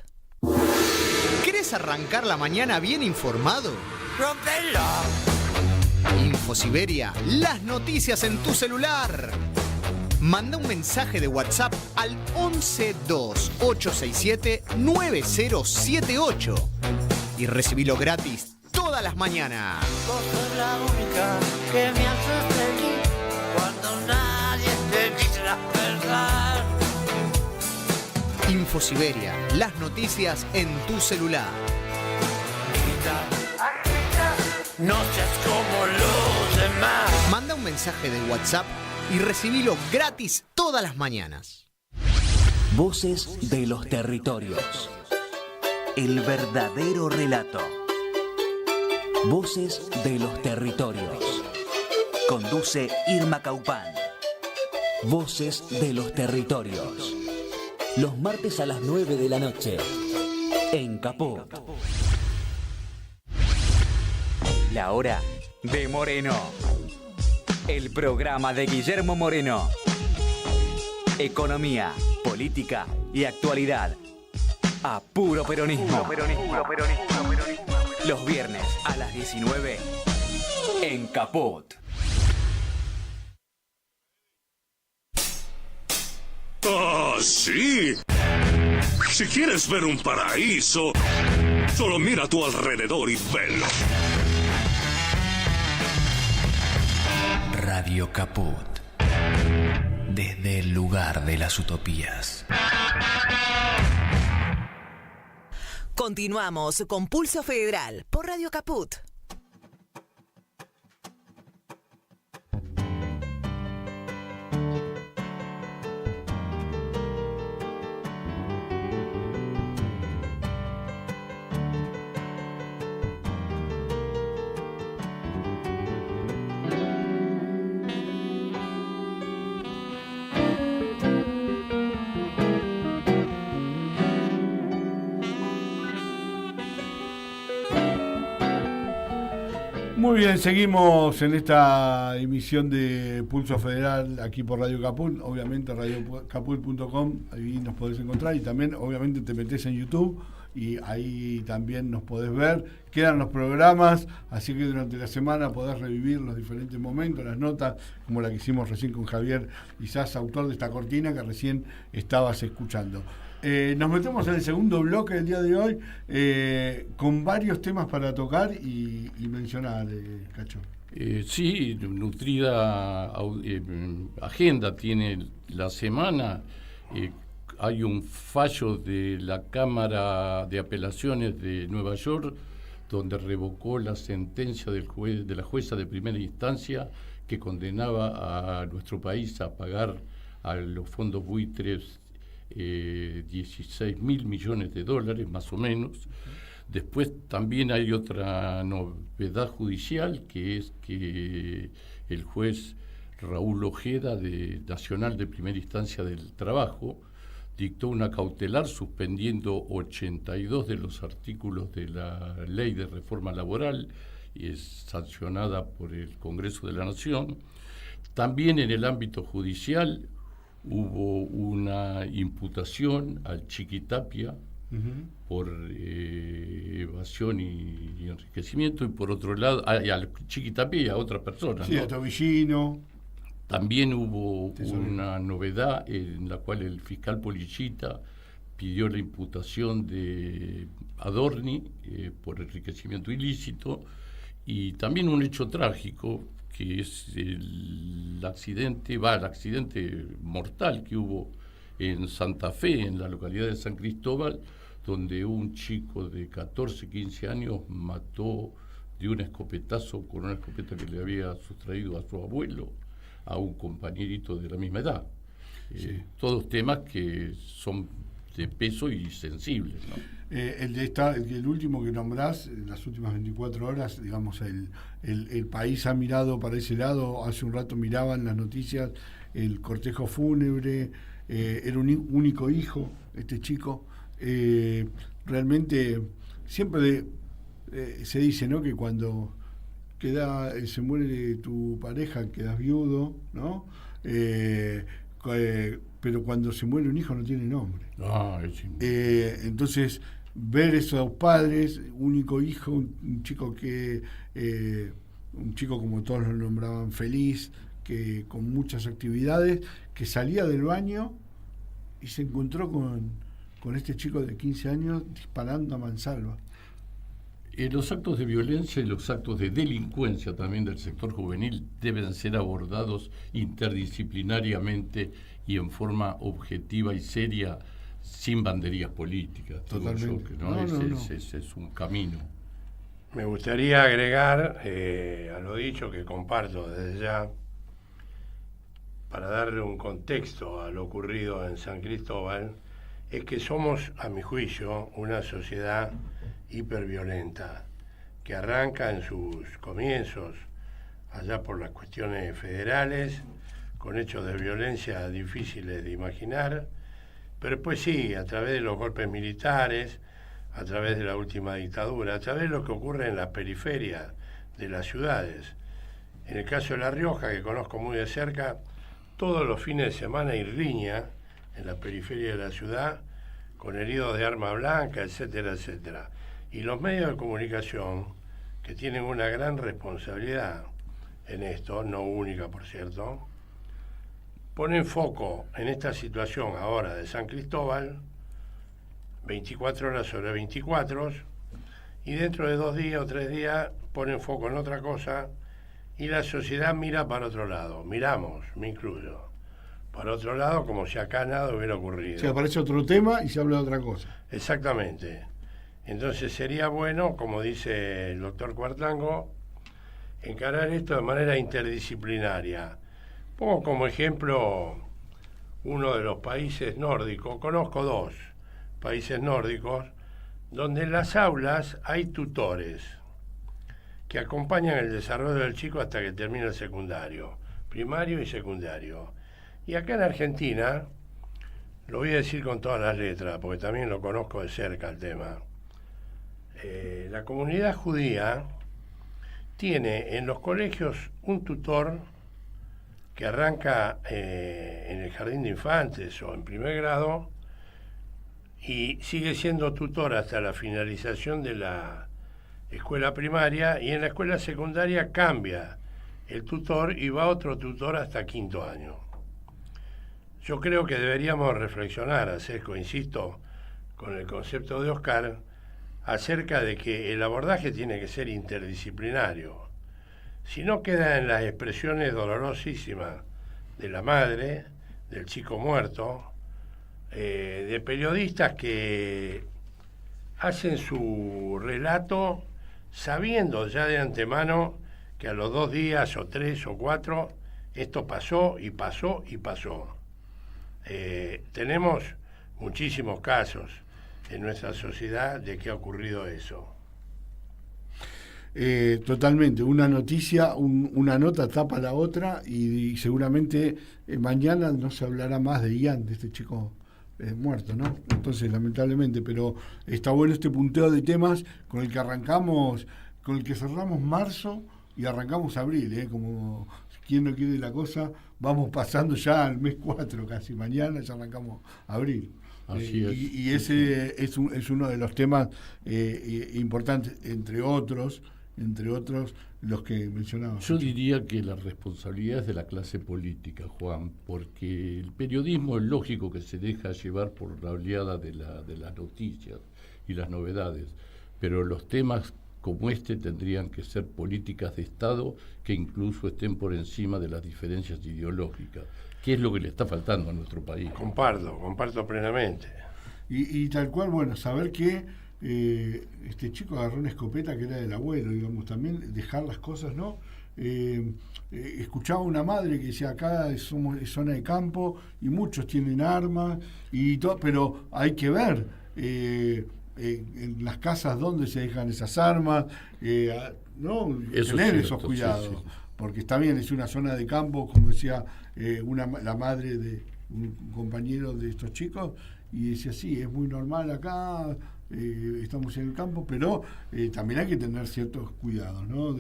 Speaker 9: ¿Querés arrancar la mañana bien informado? Infosiberia, las noticias en tu celular. Manda un mensaje de WhatsApp al 1128679078 y recibilo gratis todas las mañanas.
Speaker 10: Vos sos la única que me haces feliz cuando nadie te dice la verdad.
Speaker 9: Infosiberia, las noticias en tu celular.
Speaker 10: No seas como los demás.
Speaker 9: Manda un mensaje de WhatsApp y recibilo gratis todas las mañanas.
Speaker 3: Voces de los territorios. El verdadero relato. Voces de los territorios. Conduce Irma Caupán. Voces de los territorios. Los martes a las 9 de la noche. En Caput. La hora de Moreno. El programa de Guillermo Moreno. Economía, política y actualidad. A puro peronismo. Los viernes a las 19 en Caput.
Speaker 11: ¡Ah, sí! Si quieres ver un paraíso, solo mira a tu alrededor y velo.
Speaker 3: Radio Caput. Desde el lugar de las utopías.
Speaker 8: Continuamos con Pulso Federal por Radio Caput.
Speaker 5: Muy bien, seguimos en esta emisión de Pulso Federal aquí por Radio Caput, obviamente radiocaput.com, ahí nos podés encontrar y también obviamente te metés en YouTube y ahí también nos podés ver. Quedan los programas, así que durante la semana podés revivir los diferentes momentos, las notas, como la que hicimos recién con Javier Isás, autor de esta cortina que recién estabas escuchando. Nos metemos en el segundo bloque del día de hoy con varios temas para tocar y mencionar, Cacho.
Speaker 6: Sí, nutrida agenda tiene la semana. Hay un fallo de la Cámara de Apelaciones de Nueva York donde revocó la sentencia de la jueza de primera instancia que condenaba a nuestro país a pagar a los fondos buitres 16.000 millones de dólares más o menos. Después también hay otra novedad judicial, que es que el juez Raúl Ojeda, Nacional de Primera Instancia del Trabajo, dictó una cautelar suspendiendo 82 de los artículos de la Ley de Reforma Laboral, y es sancionada por el Congreso de la Nación. También en el ámbito judicial hubo una imputación al Chiquitapia por evasión y enriquecimiento, y por otro lado, al Chiquitapia y a otra persona.
Speaker 5: Sí, ¿no? A Tobillino.
Speaker 6: También hubo una novedad en la cual el fiscal Polichita pidió la imputación de Adorni por enriquecimiento ilícito, y también un hecho trágico, que es el accidente mortal que hubo en Santa Fe, en la localidad de San Cristóbal, donde un chico de 14, 15 años mató de un escopetazo, con una escopeta que le había sustraído a su abuelo, a un compañerito de la misma edad. Todos temas que son de peso y sensibles, ¿no?
Speaker 5: El último que nombrás, en las últimas 24 horas, digamos, el país ha mirado para ese lado. Hace un rato miraban las noticias el cortejo fúnebre, era un único hijo, este chico. Realmente siempre se dice, ¿no?, que cuando se muere tu pareja, quedas viudo, ¿no? Pero cuando se muere un hijo no tiene nombre. Entonces, ver esos padres, único hijo, un chico como todos lo nombraban, feliz, que con muchas actividades, que salía del baño y se encontró con este chico de 15 años disparando a mansalva.
Speaker 6: Los actos de violencia y los actos de delincuencia también del sector juvenil deben ser abordados interdisciplinariamente y en forma objetiva y seria, sin banderías políticas.
Speaker 5: Totalmente.
Speaker 6: Ese es un camino.
Speaker 2: Me gustaría agregar a lo dicho, que comparto desde ya, para darle un contexto a lo ocurrido en San Cristóbal, es que somos, a mi juicio, una sociedad hiperviolenta, que arranca en sus comienzos, allá por las cuestiones federales, con hechos de violencia difíciles de imaginar, pero después sí, a través de los golpes militares, a través de la última dictadura, a través de lo que ocurre en las periferias de las ciudades. En el caso de La Rioja, que conozco muy de cerca, todos los fines de semana hay riña en la periferia de la ciudad, con heridos de arma blanca, etcétera, etcétera. Y los medios de comunicación, que tienen una gran responsabilidad en esto, no única por cierto, ponen foco en esta situación ahora de San Cristóbal, 24 horas sobre 24, y dentro de 2 días o 3 días ponen foco en otra cosa, y la sociedad mira para otro lado. Miramos, me incluyo, para otro lado, como si acá nada hubiera ocurrido.
Speaker 5: Se aparece otro tema y se habla de otra cosa.
Speaker 2: Exactamente. Entonces sería bueno, como dice el doctor Cuartango, encarar esto de manera interdisciplinaria. Pongo como ejemplo uno de los países nórdicos, conozco 2 países nórdicos, donde en las aulas hay tutores que acompañan el desarrollo del chico hasta que termina el secundario, primario y secundario. Y acá en Argentina, lo voy a decir con todas las letras, porque también lo conozco de cerca el tema, la comunidad judía tiene en los colegios un tutor que arranca en el jardín de infantes o en primer grado y sigue siendo tutor hasta la finalización de la escuela primaria, y en la escuela secundaria cambia el tutor y va otro tutor hasta quinto año. Yo creo que deberíamos reflexionar, Acesco, insisto, con el concepto de Oscar, acerca de que el abordaje tiene que ser interdisciplinario. Si no, queda en las expresiones dolorosísimas de la madre, del chico muerto, de periodistas que hacen su relato sabiendo ya de antemano que a los 2 días o 3 o 4 esto pasó y pasó y pasó. Tenemos muchísimos casos en nuestra sociedad de que ha ocurrido eso.
Speaker 5: Totalmente, una noticia, una nota tapa la otra y seguramente mañana no se hablará más de Ian, de este chico muerto, ¿no? Entonces, lamentablemente, pero está bueno este punteo de temas con el que arrancamos, con el que cerramos marzo y arrancamos abril, como quien no quiere la cosa, vamos pasando ya al mes 4 casi, mañana ya arrancamos abril.
Speaker 6: Así es.
Speaker 5: Y ese es uno de los temas importantes, entre otros los que mencionaba.
Speaker 6: Yo diría que la responsabilidad es de la clase política, Juan, porque el periodismo es lógico que se deja llevar por la oleada de las noticias y las novedades, pero los temas como este tendrían que ser políticas de Estado que incluso estén por encima de las diferencias ideológicas, que es lo que le está faltando a nuestro país.
Speaker 2: Comparto plenamente.
Speaker 5: Y tal cual, bueno, saber que este chico agarró una escopeta que era del abuelo, digamos, también dejar las cosas, ¿no? Escuchaba una madre que decía, acá es zona de campo y muchos tienen armas y todo, pero hay que ver en las casas donde se dejan esas armas, ¿no? Tener esos cuidados, sí. Porque está bien, es una zona de campo, como decía la madre de un compañero de estos chicos, y decía, sí, es muy normal acá, estamos en el campo, pero también hay que tener ciertos cuidados, ¿no?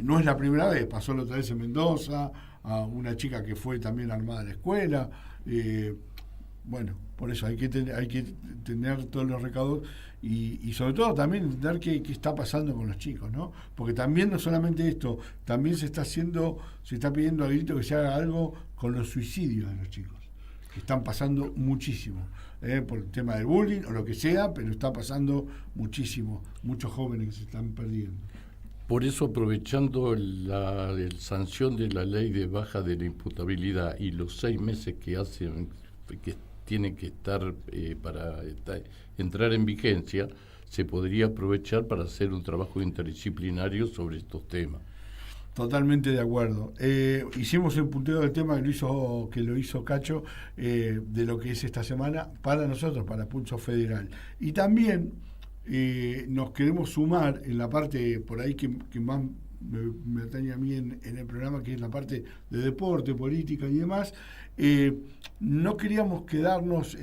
Speaker 5: No es la primera vez, pasó la otra vez en Mendoza, a una chica que fue también armada a la escuela, bueno, por eso hay que tener todos los recaudos y sobre todo también entender qué está pasando con los chicos, ¿no? Porque también no solamente esto, también se está pidiendo a grito que se haga algo con los suicidios de los chicos, que están pasando muchísimo, por el tema del bullying o lo que sea, pero está pasando muchísimo, muchos jóvenes que se están perdiendo.
Speaker 6: Por eso, aprovechando la sanción de la ley de baja de la imputabilidad y los 6 meses que tiene que estar para entrar en vigencia, se podría aprovechar para hacer un trabajo interdisciplinario sobre estos temas.
Speaker 5: Totalmente de acuerdo. Hicimos el punteo del tema que lo hizo Cacho, de lo que es esta semana para nosotros, para Pulso Federal. Y también nos queremos sumar en la parte por ahí que más me atañe a mí en el programa, que es la parte de deporte, política y demás. No queríamos quedarnos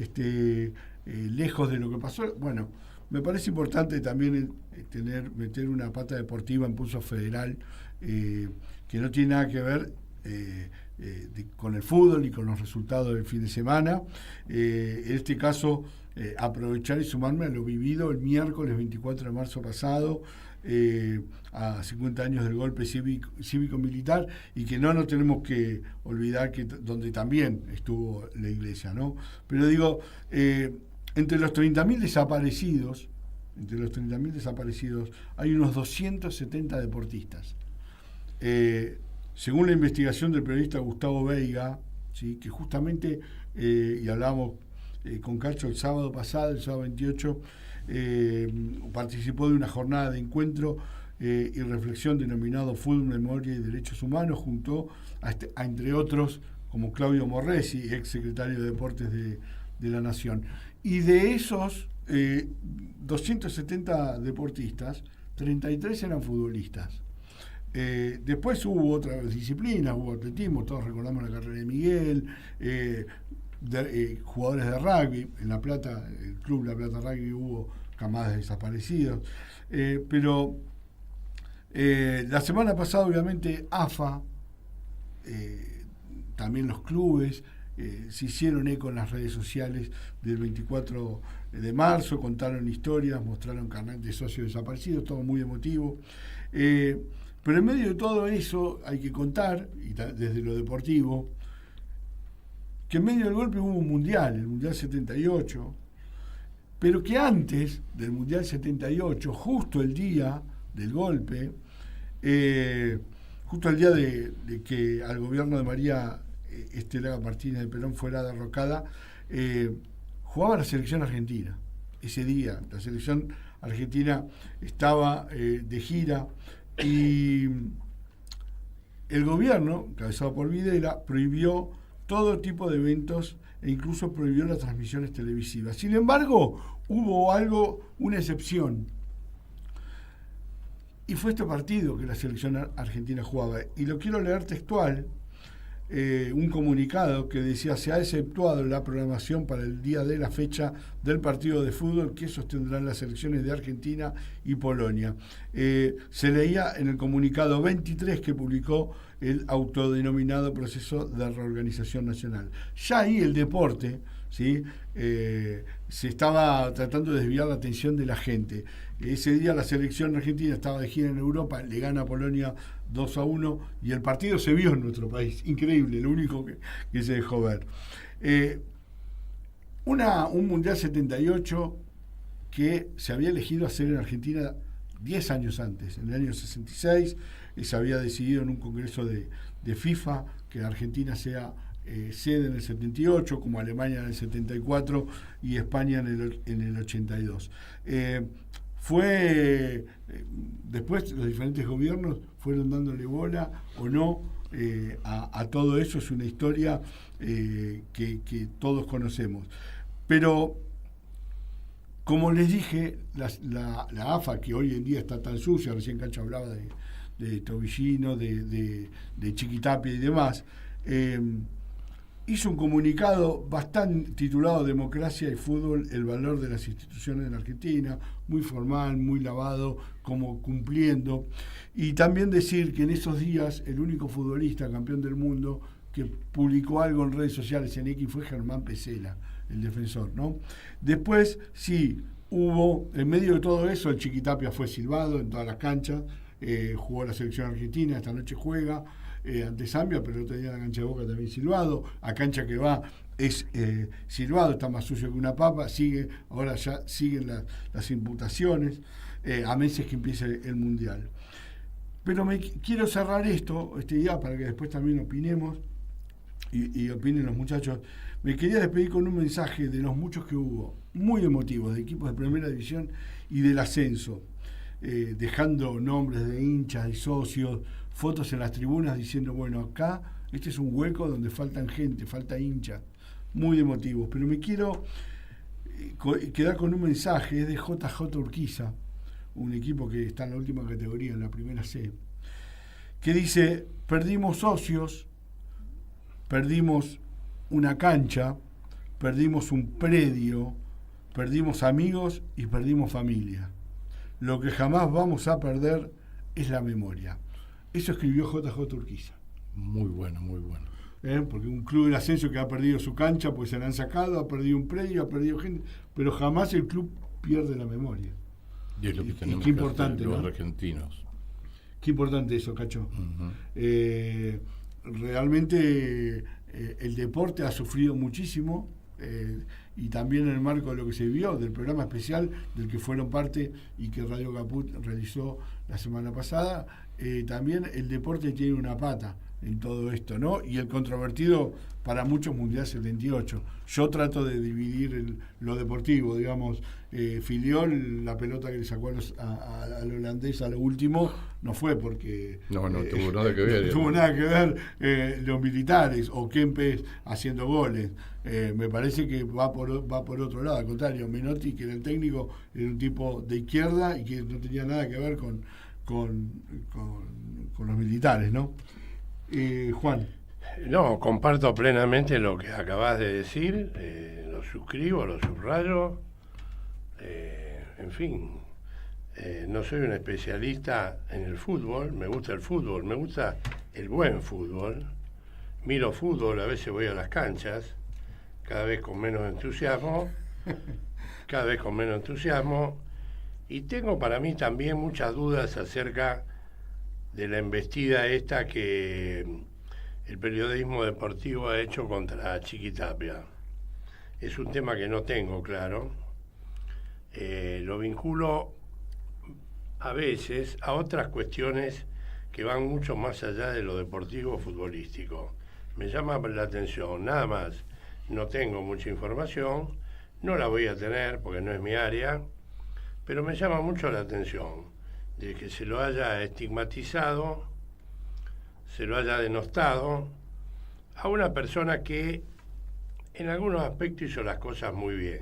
Speaker 5: lejos de lo que pasó. Bueno, me parece importante también meter una pata deportiva en Pulso Federal, que no tiene nada que ver con el fútbol y con los resultados del fin de semana. En este caso, aprovechar y sumarme a lo vivido el miércoles 24 de marzo pasado, a 50 años del golpe cívico-militar, y que no nos tenemos que olvidar que donde también estuvo la iglesia, ¿no? Pero digo, entre los 30.000 desaparecidos hay unos 270 deportistas. Según la investigación del periodista Gustavo Veiga, ¿sí? Que justamente, y hablábamos con Cacho el sábado pasado, el sábado 28, participó de una jornada de encuentro y reflexión denominado Fútbol, Memoria y Derechos Humanos, junto a entre otros, como Claudio Morresi, ex secretario de Deportes de la Nación. Y de esos 270 deportistas, 33 eran futbolistas. Después hubo otras disciplinas, hubo atletismo, todos recordamos la carrera de Miguel, jugadores de rugby. En La Plata, el club La Plata Rugby, hubo camadas desaparecidos, pero La semana pasada, obviamente, AFA, también los clubes, se hicieron eco en las redes sociales del 24 de marzo, contaron historias, mostraron carnet de socios desaparecidos, todo muy emotivo. Pero en medio de todo eso hay que contar, y desde lo deportivo, que en medio del golpe hubo un mundial, el Mundial 78, pero que antes del Mundial 78, justo el día del golpe, justo el día de que al gobierno de María Estela Martínez de Perón fuera derrocada, jugaba la selección argentina. Ese día la selección argentina estaba de gira y el gobierno, encabezado por Videla, prohibió todo tipo de eventos e incluso prohibió las transmisiones televisivas. Sin embargo, hubo una excepción. Y fue este partido que la selección argentina jugaba. Y lo quiero leer textual, un comunicado que decía: se ha exceptuado la programación para el día de la fecha del partido de fútbol que sostendrán las selecciones de Argentina y Polonia. Se leía en el comunicado 23 que publicó el autodenominado Proceso de Reorganización Nacional. Ya ahí el deporte, ¿sí? Se estaba tratando de desviar la atención de la gente. Ese día la selección argentina estaba de gira en Europa, le gana a Polonia 2-1 y el partido se vio en nuestro país. Increíble, lo único que se dejó ver. Un Mundial 78 que se había elegido hacer en Argentina 10 años antes. En el año 66 se había decidido en un congreso de FIFA que Argentina sea sede en el 78, como Alemania en el 74 y España en el 82. Después los diferentes gobiernos fueron dándole bola o no a todo eso. Es una historia que todos conocemos. Pero, como les dije, la AFA, que hoy en día está tan sucia, recién Cacho hablaba de Tobillino, de Chiquitapia y demás, hizo un comunicado bastante titulado Democracia y Fútbol, el valor de las instituciones en Argentina, muy formal, muy lavado, como cumpliendo. Y también decir que en esos días el único futbolista campeón del mundo que publicó algo en redes sociales en X fue Germán Pesela, el defensor, ¿no? Después, sí, hubo, en medio de todo eso, el Chiquitapia fue silbado en todas las canchas, jugó la selección argentina, esta noche juega ante Zambia, pero el otro día en la cancha de Boca también silbado, a cancha que va es silbado, está más sucio que una papa, ahora ya siguen las imputaciones, a meses que empiece el Mundial. Pero quiero cerrar este día para que después también opinemos y opinen los muchachos. Me quería despedir con un mensaje de los muchos que hubo, muy emotivos, de equipos de primera división y del ascenso, dejando nombres de hinchas y socios, fotos en las tribunas diciendo, bueno, acá este es un hueco donde faltan gente, falta hincha, muy emotivos. Pero me quiero quedar con un mensaje, es de JJ Urquiza, un equipo que está en la última categoría, en la primera C, que dice: perdimos socios, perdimos una cancha, perdimos un predio, perdimos amigos y perdimos familia. Lo que jamás vamos a perder es la memoria. Eso escribió JJ Urquiza.
Speaker 6: Muy bueno, muy bueno.
Speaker 5: Porque un club del ascenso que ha perdido su cancha, pues se la han sacado, ha perdido un predio, ha perdido gente, pero jamás el club pierde la memoria.
Speaker 6: Y es lo que tenemos
Speaker 5: qué importante,
Speaker 6: que hacer,
Speaker 5: ¿no?
Speaker 6: Los argentinos.
Speaker 5: Qué importante eso, Cacho.
Speaker 6: Uh-huh.
Speaker 5: Realmente el deporte ha sufrido muchísimo, y también en el marco de lo que se vio del programa especial del que fueron parte y que Radio Caput realizó la semana pasada, también el deporte tiene una pata en todo esto, ¿no? Y el controvertido para muchos Mundial 78. Yo trato de dividir lo deportivo, digamos, Filiol, la pelota que le sacó al holandés a lo último, no fue porque...
Speaker 6: No tuvo nada que ver.
Speaker 5: No tuvo nada que ver los militares o Kempes haciendo goles. Me parece que va por otro lado, al contrario. Menotti, que era el técnico, era un tipo de izquierda y que no tenía nada que ver con los militares, ¿no? Juan.
Speaker 2: No, comparto plenamente lo que acabas de decir, lo suscribo, lo subrayo, en fin, No soy un especialista en el fútbol, me gusta el buen fútbol. Miro fútbol, a veces voy a las canchas, cada vez con menos entusiasmo, y tengo para mí también muchas dudas acerca de la embestida esta que el periodismo deportivo ha hecho contra Chiquitapia. Es un tema que no tengo claro. Lo vinculo a veces a otras cuestiones que van mucho más allá de lo deportivo o futbolístico. Me llama la atención, nada más. No tengo mucha información, no la voy a tener porque no es mi área, pero me llama mucho la atención de que se lo haya estigmatizado, se lo haya denostado a una persona que en algunos aspectos hizo las cosas muy bien.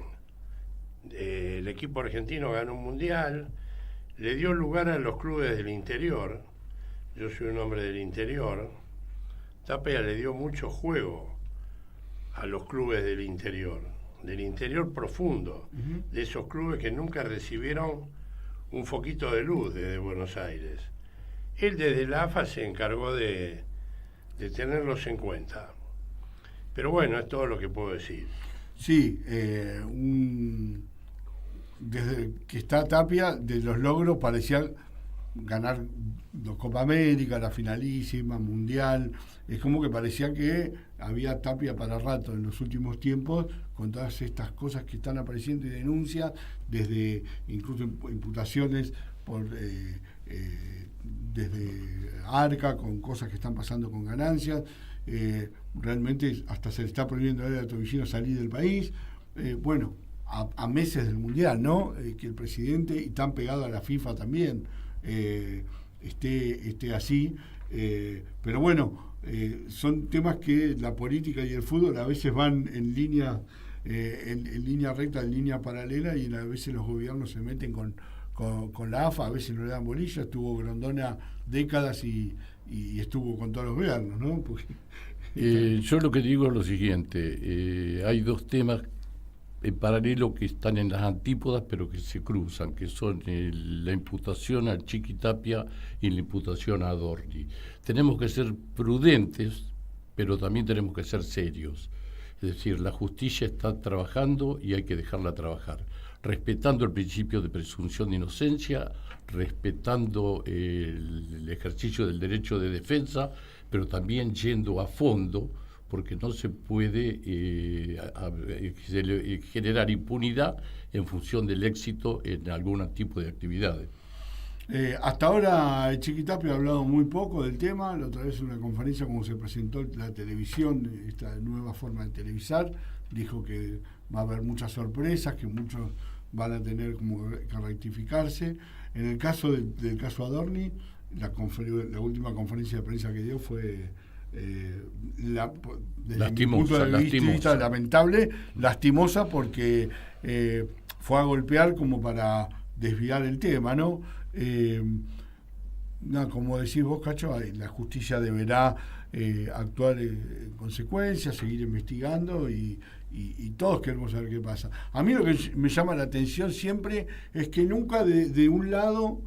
Speaker 2: El equipo argentino ganó un mundial, le dio lugar a los clubes del interior. Yo soy un hombre del interior. Tapia le dio mucho juego a los clubes del interior profundo, de esos clubes que nunca recibieron un foquito de luz desde Buenos Aires. Él desde la AFA se encargó de tenerlos en cuenta. Pero bueno, es todo lo que puedo decir.
Speaker 5: Sí, desde que está Tapia, de los logros parecía ganar la Copa América, la finalísima, Mundial. Es como que parecía que había Tapia para rato en los últimos tiempos, con todas estas cosas que están apareciendo y denuncias, desde incluso imputaciones por desde Arca, con cosas que están pasando con ganancias. Realmente hasta se le está prohibiendo a Tobillo salir del país. Bueno, a meses del Mundial, ¿no? Que el presidente, y tan pegado a la FIFA también, esté así. Pero bueno, son temas que la política y el fútbol a veces van en línea recta, en línea paralela, y a veces los gobiernos se meten con la AFA, a veces no le dan bolilla. Estuvo Grondona décadas y estuvo con todos los gobiernos, ¿no? Porque,
Speaker 6: yo lo que digo es lo siguiente: hay dos temas en paralelo que están en las antípodas pero que se cruzan, que son la imputación al Chiquitapia y la imputación a Adorni. Tenemos que ser prudentes, pero también tenemos que ser serios. Es decir, la justicia está trabajando y hay que dejarla trabajar, respetando el principio de presunción de inocencia, respetando el ejercicio del derecho de defensa, pero también yendo a fondo, porque no se puede generar impunidad en función del éxito en algún tipo de actividades.
Speaker 5: Hasta ahora el Chiquitapia ha hablado muy poco del tema. La otra vez en una conferencia, como se presentó la televisión, esta nueva forma de televisar, dijo que va a haber muchas sorpresas, que muchos van a tener como que rectificarse. En el caso del caso Adorni, la última conferencia de prensa que dio fue desde mi punto de vista lamentable, lastimosa, porque fue a golpear como para desviar el tema, ¿no? Como decís vos, Cacho, la justicia deberá actuar en consecuencia, seguir investigando, y todos queremos saber qué pasa. A mí lo que me llama la atención siempre es que nunca de un lado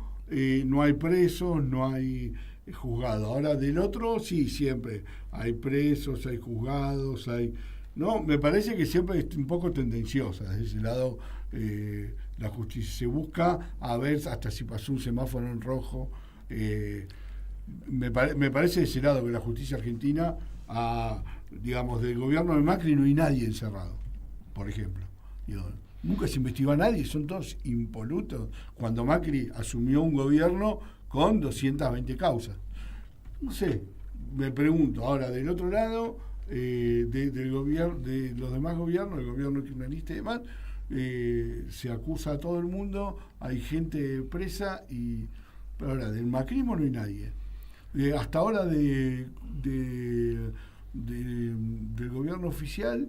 Speaker 5: no hay presos, no hay juzgados. Ahora del otro sí, siempre hay presos, hay juzgados, no, me parece que siempre es un poco tendenciosa desde ese lado. La justicia se busca a ver hasta si pasó un semáforo en rojo. Me parece de ese lado que la justicia argentina, digamos, del gobierno de Macri no hay nadie encerrado, por ejemplo. Nunca se investigó a nadie, son todos impolutos. Cuando Macri asumió un gobierno con 220 causas. No sé, me pregunto, ahora del otro lado, del gobierno, de los demás gobiernos, el gobierno kirchnerista y demás, se acusa a todo el mundo, hay gente presa, pero ahora del macrismo no hay nadie. Hasta ahora del gobierno oficial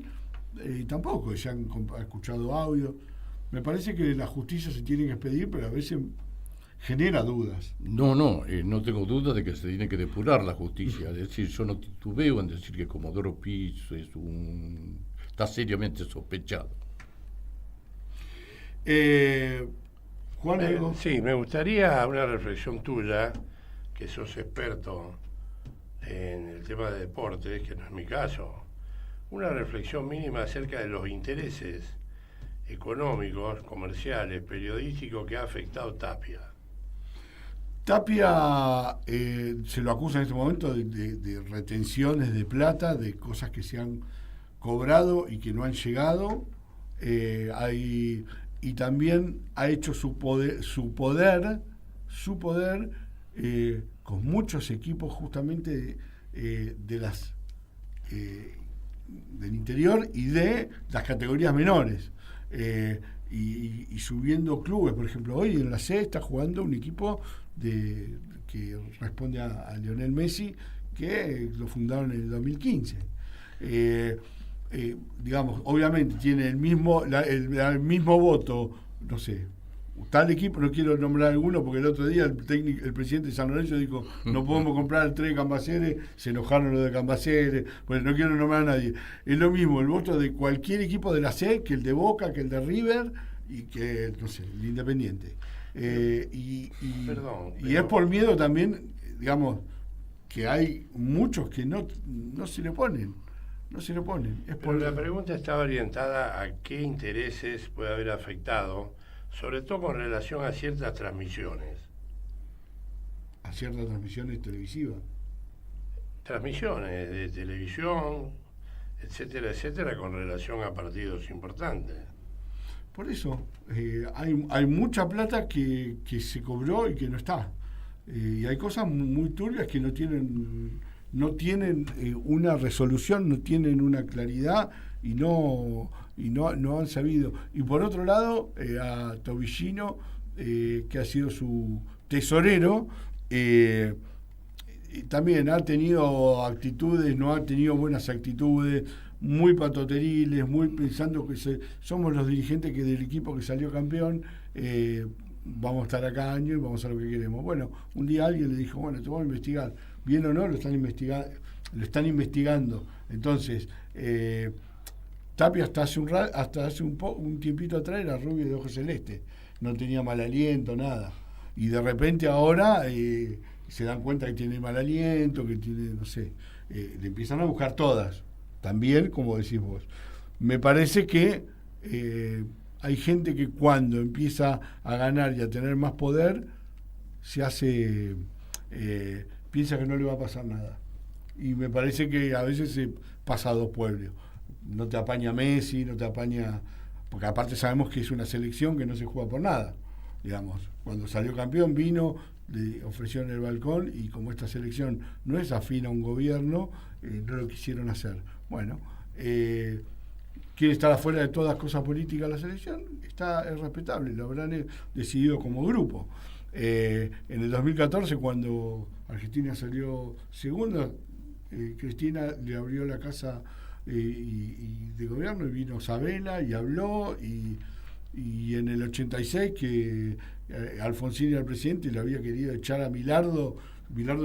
Speaker 5: tampoco se han escuchado audios. Me parece que la justicia se tiene que expedir, pero a veces genera dudas.
Speaker 6: No tengo duda de que se tiene que depurar la justicia. Es decir, yo no titubeo en decir que Comodoro Pi está seriamente sospechado.
Speaker 5: Juan,
Speaker 2: sí, me gustaría una reflexión tuya, que sos experto en el tema de deportes, que no es mi caso. Una reflexión mínima acerca de los intereses económicos, comerciales, periodísticos que ha afectado Tapia.
Speaker 5: Tapia se lo acusa en este momento de retenciones de plata, de cosas que se han cobrado y que no han llegado. Y también ha hecho su poder con muchos equipos justamente del interior y de las categorías menores. Y subiendo clubes, por ejemplo, hoy en la C está jugando un equipo que responde a Lionel Messi, que lo fundaron en el 2015. Digamos, obviamente tiene el mismo voto, no sé, tal equipo, no quiero nombrar alguno porque el otro día el presidente de San Lorenzo dijo no podemos comprar el 3 de Cambaceres, se enojaron los de Cambaceres, pues no quiero nombrar a nadie. Es lo mismo el voto de cualquier equipo de la C que el de Boca, que el de River y que, no sé, el Independiente. Y es por miedo también, digamos, que hay muchos que no se le ponen.
Speaker 2: Pero la pregunta estaba orientada a qué intereses puede haber afectado, sobre todo con relación a ciertas transmisiones.
Speaker 5: ¿A ciertas transmisiones televisivas?
Speaker 2: Transmisiones de televisión, etcétera, etcétera, con relación a partidos importantes.
Speaker 5: Por eso, hay mucha plata que se cobró y que no está. Y hay cosas muy turbias que no tienen una resolución, no tienen una claridad y no han sabido. Y por otro lado, a Tobillino, que ha sido su tesorero, también ha tenido actitudes, no ha tenido buenas actitudes, muy patoteriles, muy pensando que somos los dirigentes que del equipo que salió campeón, vamos a estar acá años y vamos a hacer lo que queremos. Bueno, un día alguien le dijo, bueno, te vamos a investigar. Bien o no, lo están investigando. Entonces, Tapia hasta hace un tiempito atrás era rubio de ojos celestes, no tenía mal aliento, nada. Y de repente ahora se dan cuenta que tiene mal aliento, que tiene, no sé, le empiezan a buscar todas. También, como decís vos, me parece que hay gente que cuando empieza a ganar y a tener más poder, se hace... piensa que no le va a pasar nada. Y me parece que a veces se pasa a dos pueblos. No te apaña Messi, no te apaña... Porque aparte sabemos que es una selección que no se juega por nada. Digamos, cuando salió campeón vino, le ofrecieron el balcón y como esta selección no es afín a un gobierno, no lo quisieron hacer. Bueno, quiere estar afuera de todas cosas políticas la selección, es respetable, lo habrán decidido como grupo. En el 2014, cuando Argentina salió segunda, Cristina le abrió la casa de gobierno y vino Sabela y habló, y en el 86 que Alfonsín era el presidente y le había querido echar a Milardo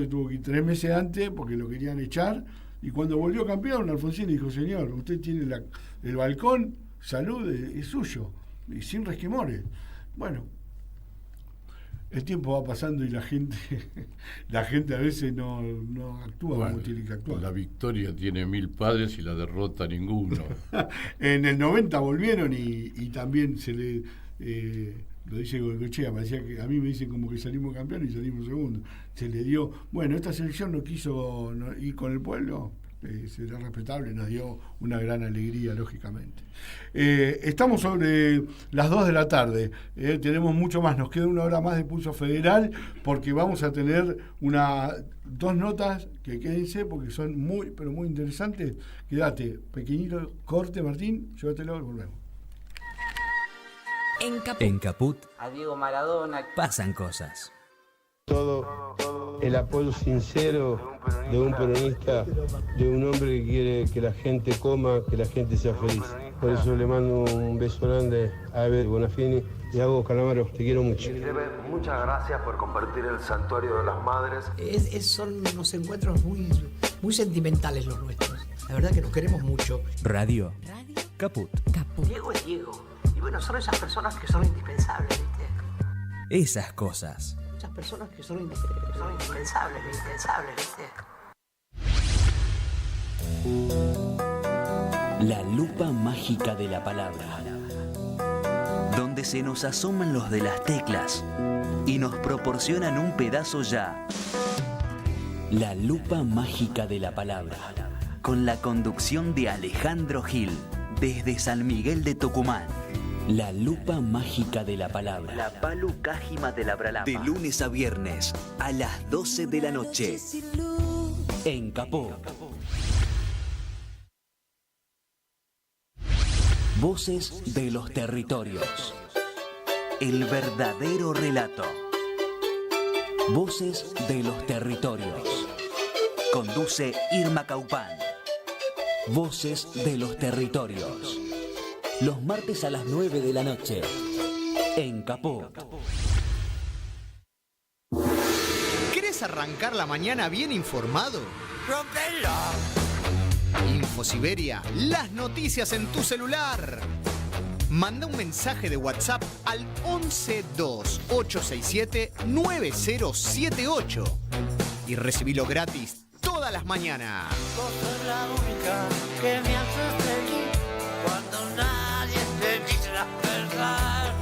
Speaker 5: tuvo que ir 3 meses antes porque lo querían echar, y cuando volvió campeón Alfonsín le dijo, señor, usted tiene el balcón, salud, es suyo, y sin resquemores. Bueno, el tiempo va pasando y la gente a veces no actúa como tiene que actuar.
Speaker 6: La victoria tiene 1000 padres y la derrota ninguno.
Speaker 5: En el 90 volvieron y también se le lo dice Goicoechea, parecía que a mí me dicen como que salimos campeones y salimos segundo. Se le dio, bueno, esta selección no quiso ir con el pueblo, será respetable, nos dio una gran alegría, lógicamente. Estamos sobre las 2 de la tarde, tenemos mucho más, nos queda 1 hora más de Pulso Federal, porque vamos a tener 2 notas que quédense, porque son muy, pero muy interesantes. Quédate, pequeñito corte, Martín, llévatelo y volvemos.
Speaker 3: En Caput
Speaker 12: a Diego Maradona
Speaker 3: pasan cosas.
Speaker 13: Todo el apoyo sincero de un peronista, de un hombre que quiere que la gente coma, que la gente sea feliz. Por eso le mando un beso grande a Eber Bonafini y a vos, Calamaro, te quiero mucho.
Speaker 14: Muchas gracias por compartir el Santuario de las Madres.
Speaker 15: Son unos encuentros muy sentimentales los nuestros. La verdad que nos queremos mucho.
Speaker 3: Radio Caput.
Speaker 15: Diego es Diego. Y bueno, son esas personas que son indispensables, ¿viste?
Speaker 3: Esas cosas.
Speaker 15: Muchas personas que son indispensables, ¿viste?
Speaker 3: La lupa mágica de la palabra. Donde se nos asoman los de las teclas y nos proporcionan un pedazo ya. La lupa mágica de la palabra. Con la conducción de Alejandro Gil, desde San Miguel de Tucumán. La lupa mágica de la palabra. La palu cájima de la bralapa. De lunes a viernes, a las 12 de la noche. En Capó. Voces de los territorios. El verdadero relato. Voces de los territorios. Conduce Irma Caupán. Voces de los territorios. Los martes a las 9 de la noche. En Capó.
Speaker 9: ¿Querés arrancar la mañana bien informado?
Speaker 10: ¡Rompelo!
Speaker 9: Infosiberia, las noticias en tu celular. Manda un mensaje de WhatsApp al 1128679078 y recibilo gratis todas las mañanas.
Speaker 10: Vos sos la única que me haces feliz cuando nadie te dice la verdad.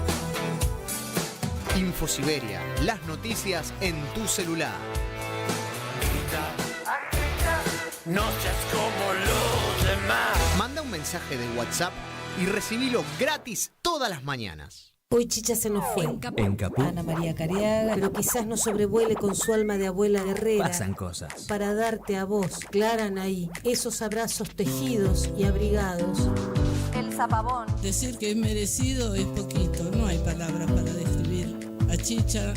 Speaker 9: Infosiberia, las noticias en tu celular.
Speaker 10: No seas como los demás.
Speaker 9: Manda un mensaje de WhatsApp y recibilo gratis todas las mañanas.
Speaker 12: Hoy Chicha se nos fue.
Speaker 3: En Capó.
Speaker 12: Ana María Cariaga, pero quizás nos sobrevuele con su alma de abuela guerrera.
Speaker 3: Pasan cosas.
Speaker 12: Para darte a vos, Clara Anaí, esos abrazos tejidos y abrigados.
Speaker 16: El zapabón.
Speaker 17: Decir que es merecido es poquito, no hay palabras para describir a Chicha.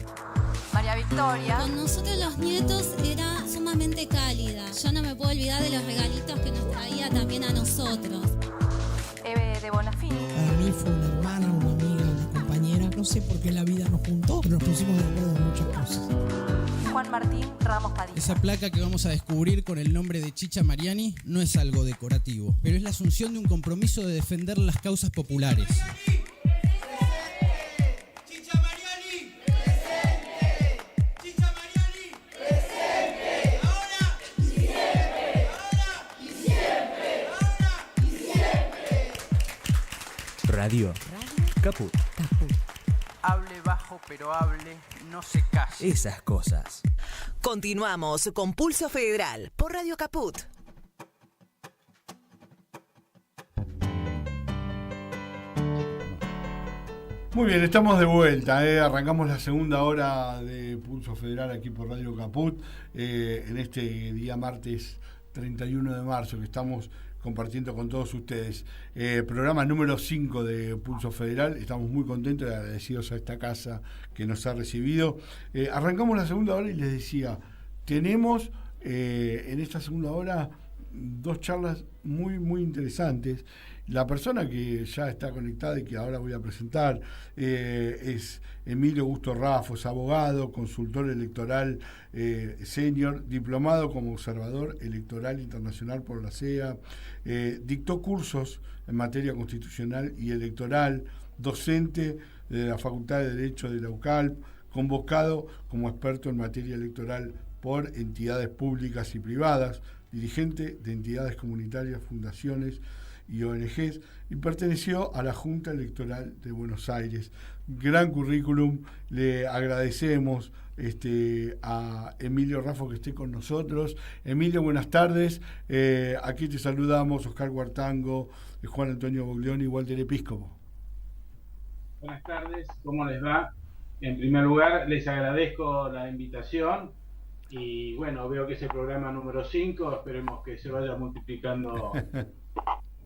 Speaker 16: María Victoria.
Speaker 18: Con nosotros los nietos era sumamente cálida. Yo no me puedo olvidar de los regalitos que nos traía también a nosotros.
Speaker 16: Eve de Bonafini.
Speaker 15: Para mí fue una hermana, una amiga, una compañera. No sé por qué la vida nos juntó, pero nos pusimos de acuerdo en muchas cosas.
Speaker 16: Juan Martín Ramos Padilla.
Speaker 19: Esa placa que vamos a descubrir con el nombre de Chicha Mariani no es algo decorativo, pero es la asunción de un compromiso de defender las causas populares.
Speaker 3: Radio Caput.
Speaker 20: Hable bajo, pero hable, no se calle.
Speaker 3: Esas cosas.
Speaker 8: Continuamos con Pulso Federal por Radio Caput.
Speaker 5: Muy bien, estamos de vuelta. Arrancamos la segunda hora de Pulso Federal aquí por Radio Caput en este día martes 31 de marzo que estamos compartiendo con todos ustedes. Programa número 5 de Pulso Federal. Estamos muy contentos y agradecidos a esta casa que nos ha recibido. Arrancamos la segunda hora y les decía, tenemos en esta segunda hora dos charlas muy, muy interesantes. La persona que ya está conectada y que ahora voy a presentar es Emilio Augusto Rafos, abogado, consultor electoral senior, diplomado como observador electoral internacional por la CEA, dictó cursos en materia constitucional y electoral, docente de la Facultad de Derecho de la UCALP, convocado como experto en materia electoral por entidades públicas y privadas, dirigente de entidades comunitarias, fundaciones y ONGs, y perteneció a la Junta Electoral de Buenos Aires. Gran currículum, le agradecemos a Emilio Rafos que esté con nosotros. Emilio, buenas tardes. Aquí te saludamos Oscar Guartango, Juan Antonio Boglioni y Walter Episcopo.
Speaker 21: Buenas tardes, ¿cómo les va? En primer lugar, les agradezco la invitación y bueno, veo que es el programa número 5, esperemos que se vaya multiplicando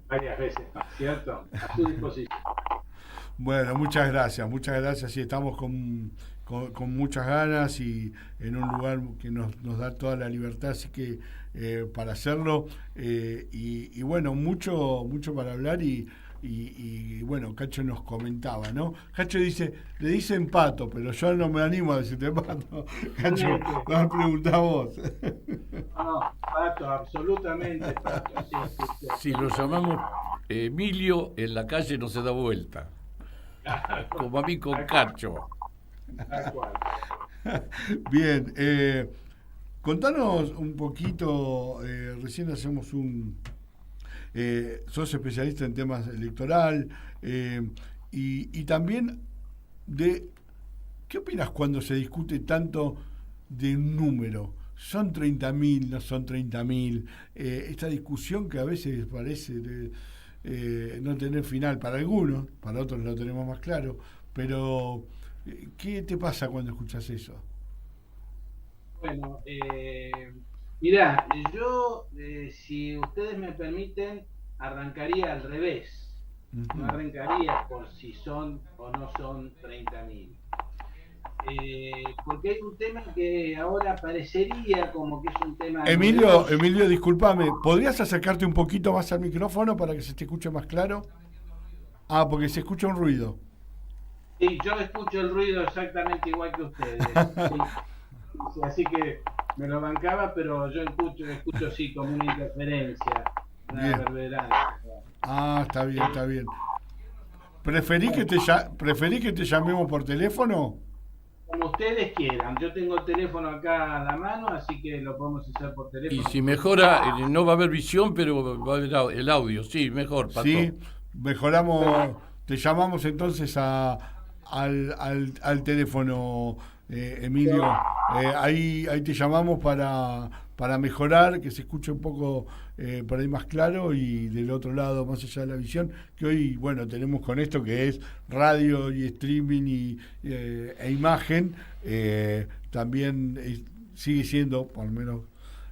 Speaker 21: varias veces, ¿cierto? A su disposición.
Speaker 5: Bueno, muchas gracias, sí, estamos con muchas ganas y en un lugar que nos da toda la libertad, así que para hacerlo, y bueno, mucho para hablar y bueno, Cacho nos comentaba, ¿no? Cacho dice, le dicen pato, pero yo no me animo a decirte pato. Cacho, nos preguntás vos.
Speaker 21: No, pato, absolutamente pato. Sí.
Speaker 6: Si lo llamamos Emilio, en la calle no se da vuelta. Como a mí con Cacho.
Speaker 21: Tal cual.
Speaker 5: Bien, contanos un poquito, recién hacemos sos especialista en temas electoral, y también de, ¿qué opinas cuando se discute tanto de un número? ¿Son 30.000, no son 30.000? Esta discusión que a veces parece no tener final para algunos, para otros lo tenemos más claro, pero ¿qué te pasa cuando escuchas eso?
Speaker 21: Bueno, mirá, yo, si ustedes me permiten, arrancaría al revés. No arrancaría por si son o no son 30.000. Porque hay un tema que ahora parecería como que es un tema...
Speaker 5: Emilio, discúlpame, ¿podrías acercarte un poquito más al micrófono para que se te escuche más claro? Ah, porque se escucha un ruido.
Speaker 21: Sí, yo escucho el ruido exactamente igual que ustedes. Sí. Sí, así que me lo bancaba, pero yo escucho sí como una interferencia, una reverberancia.
Speaker 5: Ah, está bien. ¿Preferís que te llamemos por teléfono?
Speaker 21: Como ustedes quieran. Yo tengo el teléfono acá a la mano, así que lo podemos hacer por teléfono.
Speaker 6: Y si mejora, no va a haber visión, pero va a haber el audio. Sí, mejor, Pato.
Speaker 5: Sí, mejoramos. Te llamamos entonces al teléfono, Emilio. Ahí te llamamos para mejorar, que se escuche un poco por ahí más claro, y del otro lado, más allá de la visión, que hoy, bueno, tenemos con esto que es radio y streaming e imagen, también sigue siendo, por lo menos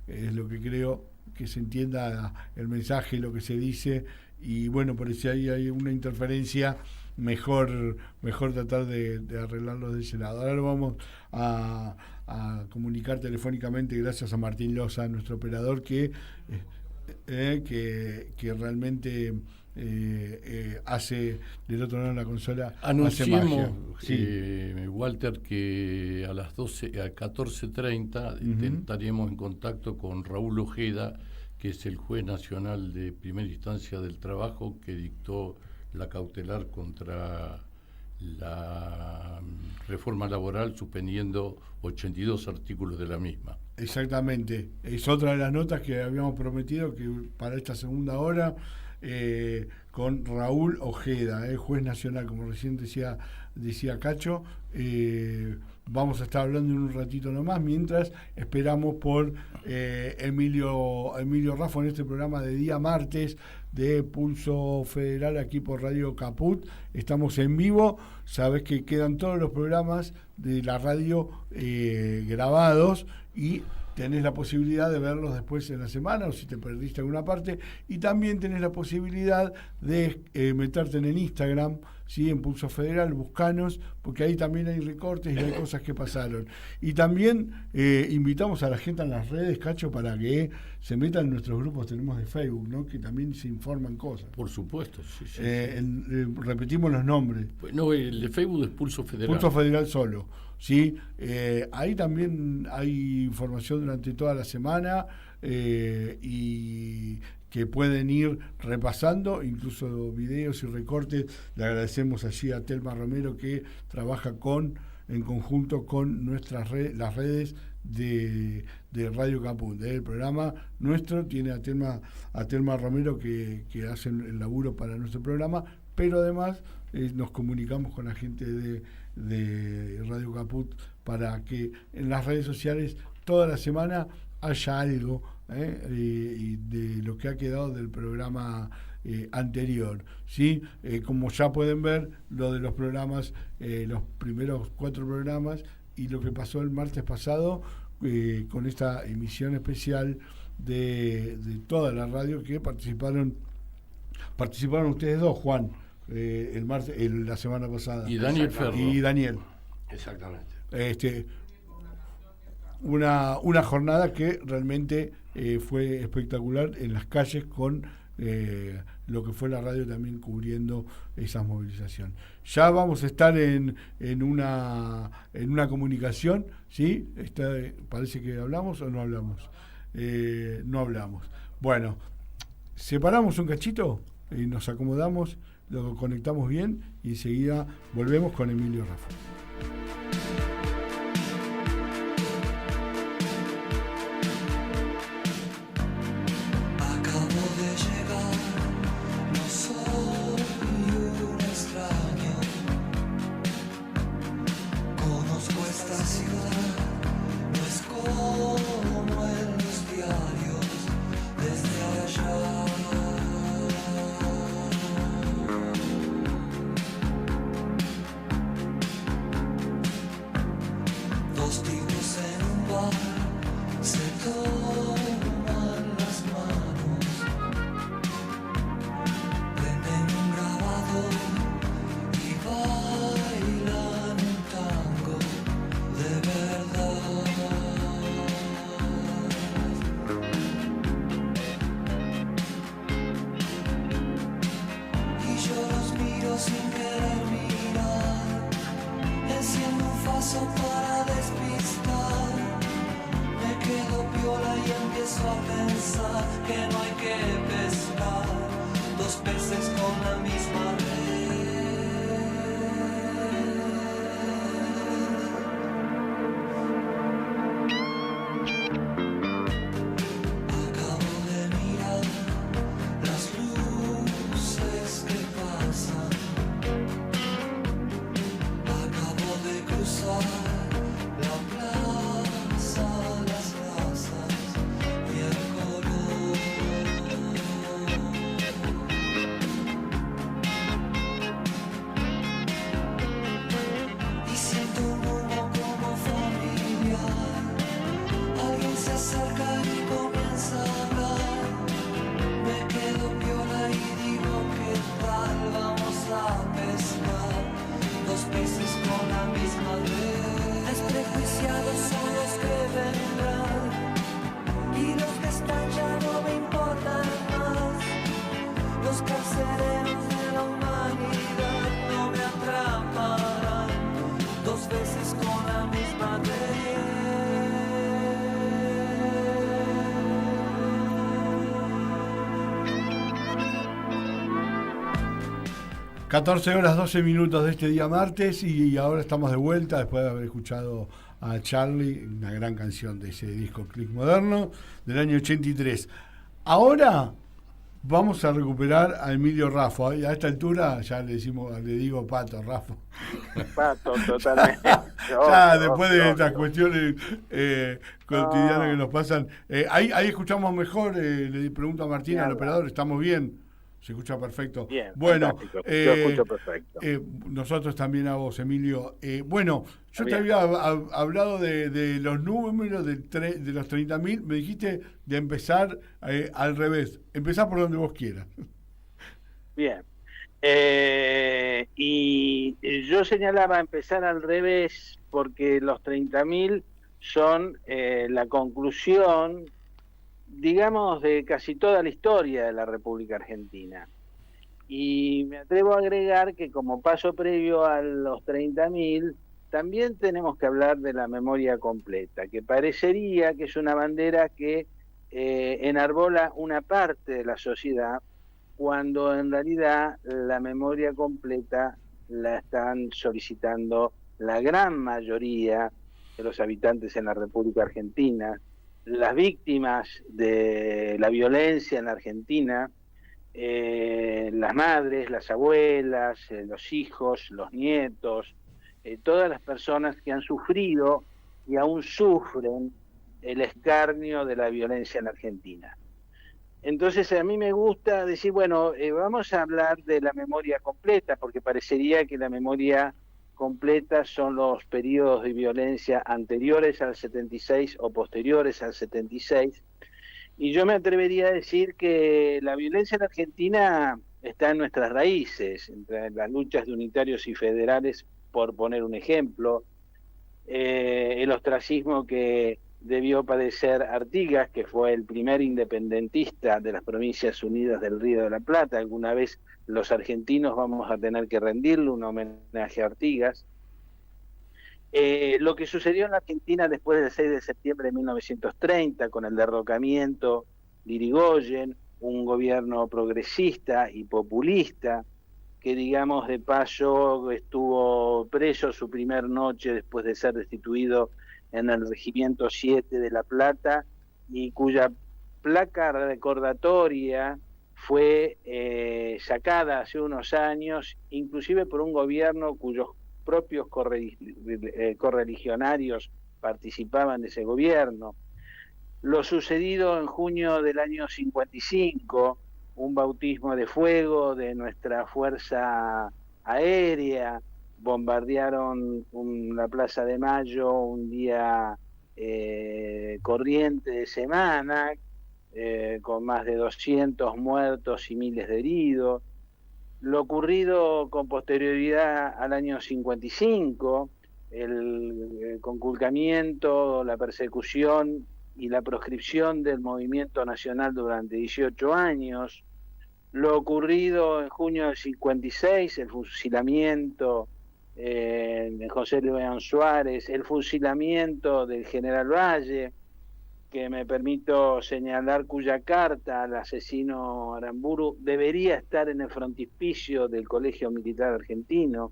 Speaker 5: es lo que creo, que se entienda el mensaje, lo que se dice, y bueno, por si ahí hay una interferencia, mejor tratar de arreglarlo de ese lado. Ahora lo vamos a comunicar telefónicamente gracias a Martín Loza, nuestro operador, que realmente hace del otro lado de la consola.
Speaker 6: Anunciemos,
Speaker 5: sí.
Speaker 6: Walter, que a las 14:30 estaremos en contacto con Raúl Ojeda, que es el juez nacional de primera instancia del trabajo que dictó la cautelar contra la reforma laboral, suspendiendo 82 artículos de la misma.
Speaker 5: Exactamente, es otra de las notas que habíamos prometido que para esta segunda hora, con Raúl Ojeda, juez nacional, como recién decía Cacho. Vamos a estar hablando en un ratito nomás, mientras esperamos por Emilio Raffo en este programa de día martes de Pulso Federal aquí por Radio Caput. Estamos en vivo, sabes que quedan todos los programas de la radio grabados, y tenés la posibilidad de verlos después en la semana, o si te perdiste alguna parte, y también tenés la posibilidad de meterte en el Instagram, ¿sí? En Pulso Federal, buscanos, porque ahí también hay recortes y hay cosas que pasaron. Y también invitamos a la gente en las redes, Cacho, para que se metan en nuestros grupos, tenemos de Facebook, ¿no? Que también se informan cosas.
Speaker 6: Por supuesto, sí.
Speaker 5: Repetimos los nombres.
Speaker 6: No, el de Facebook es Pulso Federal.
Speaker 5: Pulso Federal solo, ¿sí? Ahí también hay información durante toda la semana, y que pueden ir repasando, incluso videos y recortes. Le agradecemos allí a Telma Romero, que trabaja en conjunto con las redes de Radio Caput. El programa nuestro tiene a Telma Romero que hace el laburo para nuestro programa, pero además nos comunicamos con la gente de Radio Caput para que en las redes sociales toda la semana haya algo y de lo que ha quedado del programa anterior, ¿sí? Como ya pueden ver, lo de los programas, los primeros 4 programas, y lo que pasó el martes pasado con esta emisión especial de toda la radio, que participaron ustedes dos, Juan, el martes, la semana pasada,
Speaker 6: y Daniel Ferro.
Speaker 5: Y Daniel.
Speaker 2: Exactamente.
Speaker 5: Una jornada que realmente fue espectacular en las calles, con lo que fue la radio también cubriendo esa movilización. Ya vamos a estar en una comunicación, ¿sí? Parece que hablamos o no hablamos. No hablamos. Bueno, separamos un cachito y nos acomodamos, lo conectamos bien, y enseguida volvemos con Emilio Raffo.
Speaker 10: miro sin querer mirar, enciendo un faso para despistar, me quedo piola y empiezo a pensar que no hay que pescar dos peces con la misma red. Acabo de mirar las luces que pasan, acabo de cruzar la plaza, las razas y el color. Y siento un humo como familiar, alguien se acerca y comienza a hablar, me quedo piola y digo qué tal, vamos a pescar dos peces con la misma red. Desprejuiciados son los que vendrán y los que están ya no me importan más, los carceleros de la humanidad no me atraparán dos veces con la misma red.
Speaker 5: 14 horas 12 minutos de este día martes y ahora estamos de vuelta después de haber escuchado a Charlie, una gran canción de ese disco Click Moderno del año 83. Ahora vamos a recuperar a Emilio Raffo. Y a esta altura ya le digo Pato, Raffo.
Speaker 4: Pato, totalmente.
Speaker 5: Ya después de estas cuestiones cotidianas que nos pasan. Ahí escuchamos mejor, le pregunto a Martín, al operador, ¿estamos bien? Se escucha perfecto.
Speaker 4: Bien,
Speaker 5: bueno,
Speaker 4: yo escucho perfecto.
Speaker 5: Nosotros también a vos, Emilio. Bueno, yo
Speaker 4: Bien.
Speaker 5: te había hablado de los números de los 30.000. Me dijiste de empezar al revés. Empezá por donde vos quieras.
Speaker 4: Bien. Y yo señalaba empezar al revés porque los 30.000 son la conclusión, digamos, de casi toda la historia de la República Argentina. Y me atrevo a agregar que como paso previo a los 30.000, también tenemos que hablar de la memoria completa, que parecería que es una bandera que enarbola una parte de la sociedad, cuando en realidad la memoria completa la están solicitando la gran mayoría de los habitantes en la República Argentina, las víctimas de la violencia en la Argentina, las madres, las abuelas, los hijos, los nietos, todas las personas que han sufrido y aún sufren el escarnio de la violencia en la Argentina. Entonces a mí me gusta decir, bueno, vamos a hablar de la memoria completa, porque parecería que la memoria completa son los periodos de violencia anteriores al 76 o posteriores al 76, y yo me atrevería a decir que la violencia en Argentina está en nuestras raíces, entre las luchas de unitarios y federales, por poner un ejemplo, el ostracismo que debió padecer Artigas, que fue el primer independentista de las Provincias Unidas del Río de la Plata. Alguna vez los argentinos vamos a tener que rendirle un homenaje a Artigas. Lo que sucedió en la Argentina después del 6 de septiembre de 1930, con el derrocamiento de Irigoyen, un gobierno progresista y populista, que digamos de paso estuvo preso su primer noche después de ser destituido en el Regimiento 7 de La Plata, y cuya placa recordatoria fue sacada hace unos años, inclusive por un gobierno cuyos propios correligionarios participaban de ese gobierno. Lo sucedido en junio del año 55, un bautismo de fuego de nuestra Fuerza Aérea, bombardearon la Plaza de Mayo un día corriente de semana, con más de 200 muertos y miles de heridos. Lo ocurrido con posterioridad al año 55, el conculcamiento, la persecución y la proscripción del movimiento nacional durante 18 años, lo ocurrido en junio del 56, el fusilamiento de José León Suárez, el fusilamiento del general Valle, que me permito señalar cuya carta al asesino Aramburu debería estar en el frontispicio del Colegio Militar Argentino,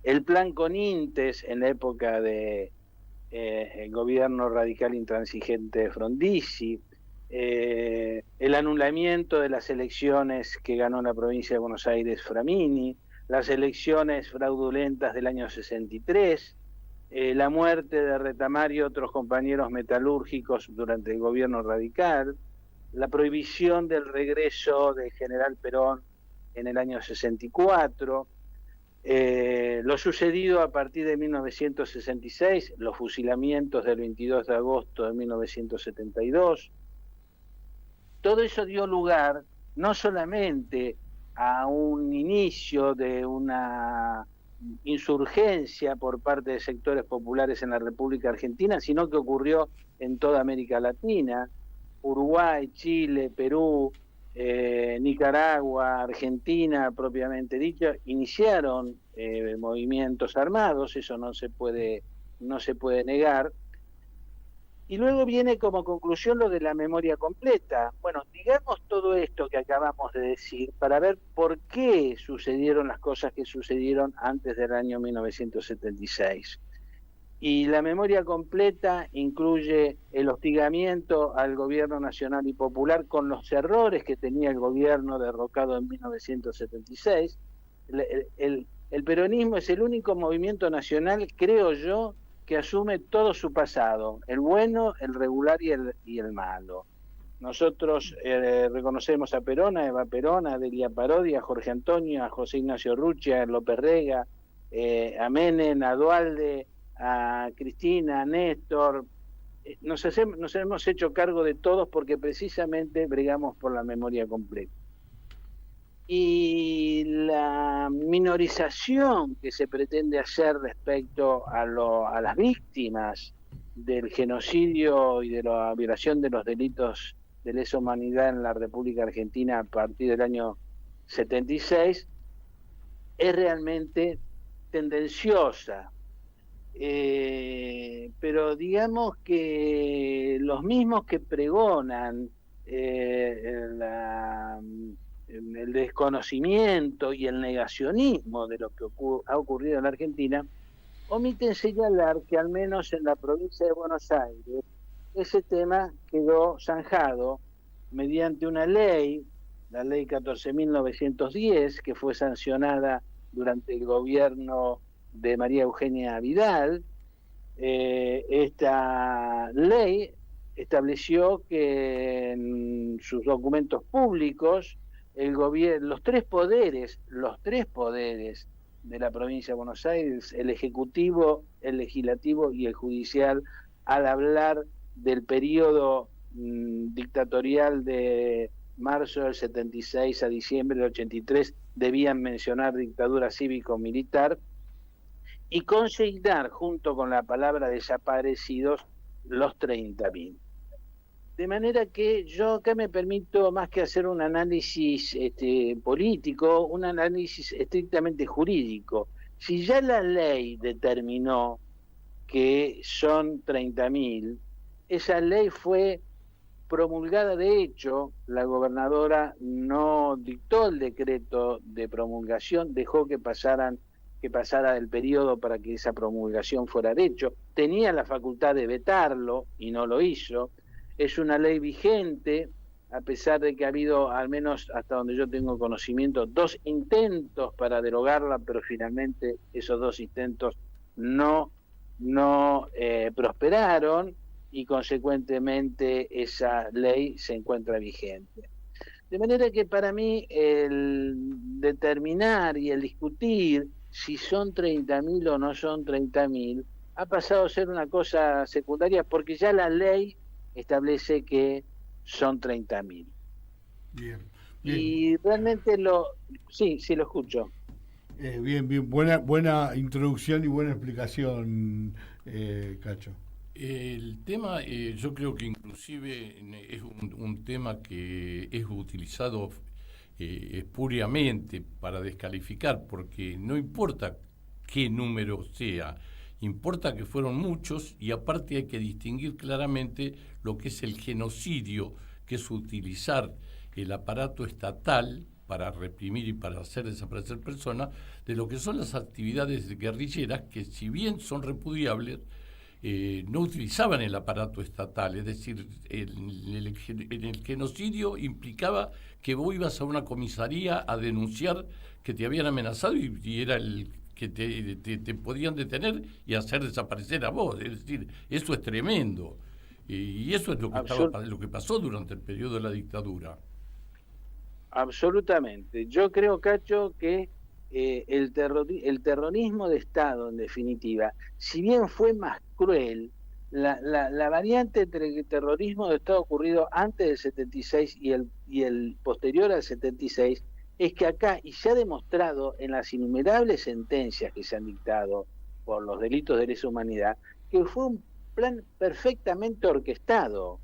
Speaker 4: el plan Conintes en la época de el gobierno radical intransigente de Frondizi, el anulamiento de las elecciones que ganó la provincia de Buenos Aires Framini, las elecciones fraudulentas del año 63, la muerte de Retamar y otros compañeros metalúrgicos durante el gobierno radical, la prohibición del regreso del general Perón en el año 64, lo sucedido a partir de 1966, los fusilamientos del 22 de agosto de 1972. Todo eso dio lugar no solamente a un inicio de una insurgencia por parte de sectores populares en la República Argentina, sino que ocurrió en toda América Latina, Uruguay, Chile, Perú, Nicaragua, Argentina propiamente dicho, iniciaron movimientos armados, eso no se puede negar. Y luego viene como conclusión lo de la memoria completa. Bueno, digamos todo esto que acabamos de decir para ver por qué sucedieron las cosas que sucedieron antes del año 1976. Y la memoria completa incluye el hostigamiento al gobierno nacional y popular con los errores que tenía el gobierno derrocado en 1976. El peronismo es el único movimiento nacional, creo yo, que asume todo su pasado, el bueno, el regular y el malo. Nosotros reconocemos a Perón, a Eva Perón, a Delia Parodi, a Jorge Antonio, a José Ignacio Ruccia, a López Rega, a Menem, a Duhalde, a Cristina, a Néstor. Nos hemos hecho cargo de todos porque precisamente bregamos por la memoria completa. Y la minorización que se pretende hacer respecto a las víctimas del genocidio y de la violación de los delitos de lesa humanidad en la República Argentina a partir del año 76 es realmente tendenciosa. Pero digamos que los mismos que pregonan el desconocimiento y el negacionismo de lo que ha ocurrido en la Argentina, omiten señalar que al menos en la provincia de Buenos Aires ese tema quedó zanjado mediante una ley, la ley 14.910, que fue sancionada durante el gobierno de María Eugenia Vidal. Esta ley estableció que en sus documentos públicos los tres poderes de la provincia de Buenos Aires, el ejecutivo, el legislativo y el judicial, al hablar del periodo dictatorial de marzo del 76 a diciembre del 83, debían mencionar dictadura cívico-militar y consignar junto con la palabra desaparecidos los 30.000. De manera que yo acá me permito, más que hacer un análisis político, un análisis estrictamente jurídico. Si ya la ley determinó que son 30.000, esa ley fue promulgada. De hecho, la gobernadora no dictó el decreto de promulgación, dejó que pasara el periodo para que esa promulgación fuera de hecho. Tenía la facultad de vetarlo y no lo hizo. Es una ley vigente, a pesar de que ha habido, al menos hasta donde yo tengo conocimiento, 2 intentos para derogarla, pero finalmente esos 2 intentos no prosperaron y consecuentemente esa ley se encuentra vigente. De manera que para mí el determinar y el discutir si son 30.000 o no son 30.000 ha pasado a ser una cosa secundaria, porque ya la ley establece que son 30.000.
Speaker 5: Bien.
Speaker 4: Y realmente sí, lo escucho.
Speaker 5: Bien, buena introducción y buena explicación, Cacho.
Speaker 6: El tema, yo creo que inclusive es un tema que es utilizado espuriamente para descalificar, porque no importa qué número sea, importa que fueron muchos, y aparte hay que distinguir claramente lo que es el genocidio, que es utilizar el aparato estatal para reprimir y para hacer desaparecer personas, de lo que son las actividades guerrilleras, que si bien son repudiables, no utilizaban el aparato estatal. Es decir, el genocidio implicaba que vos ibas a una comisaría a denunciar que te habían amenazado y era el que te podían detener y hacer desaparecer a vos. Es decir, eso es tremendo. Y eso es lo que pasó durante el periodo de la dictadura.
Speaker 4: Absolutamente. Yo creo, Cacho, que el terrorismo de Estado, en definitiva, si bien fue más cruel, la variante entre el terrorismo de Estado ocurrido antes del 76 y el posterior al 76 es que acá, y se ha demostrado en las innumerables sentencias que se han dictado por los delitos de lesa humanidad, que fue un plan perfectamente orquestado.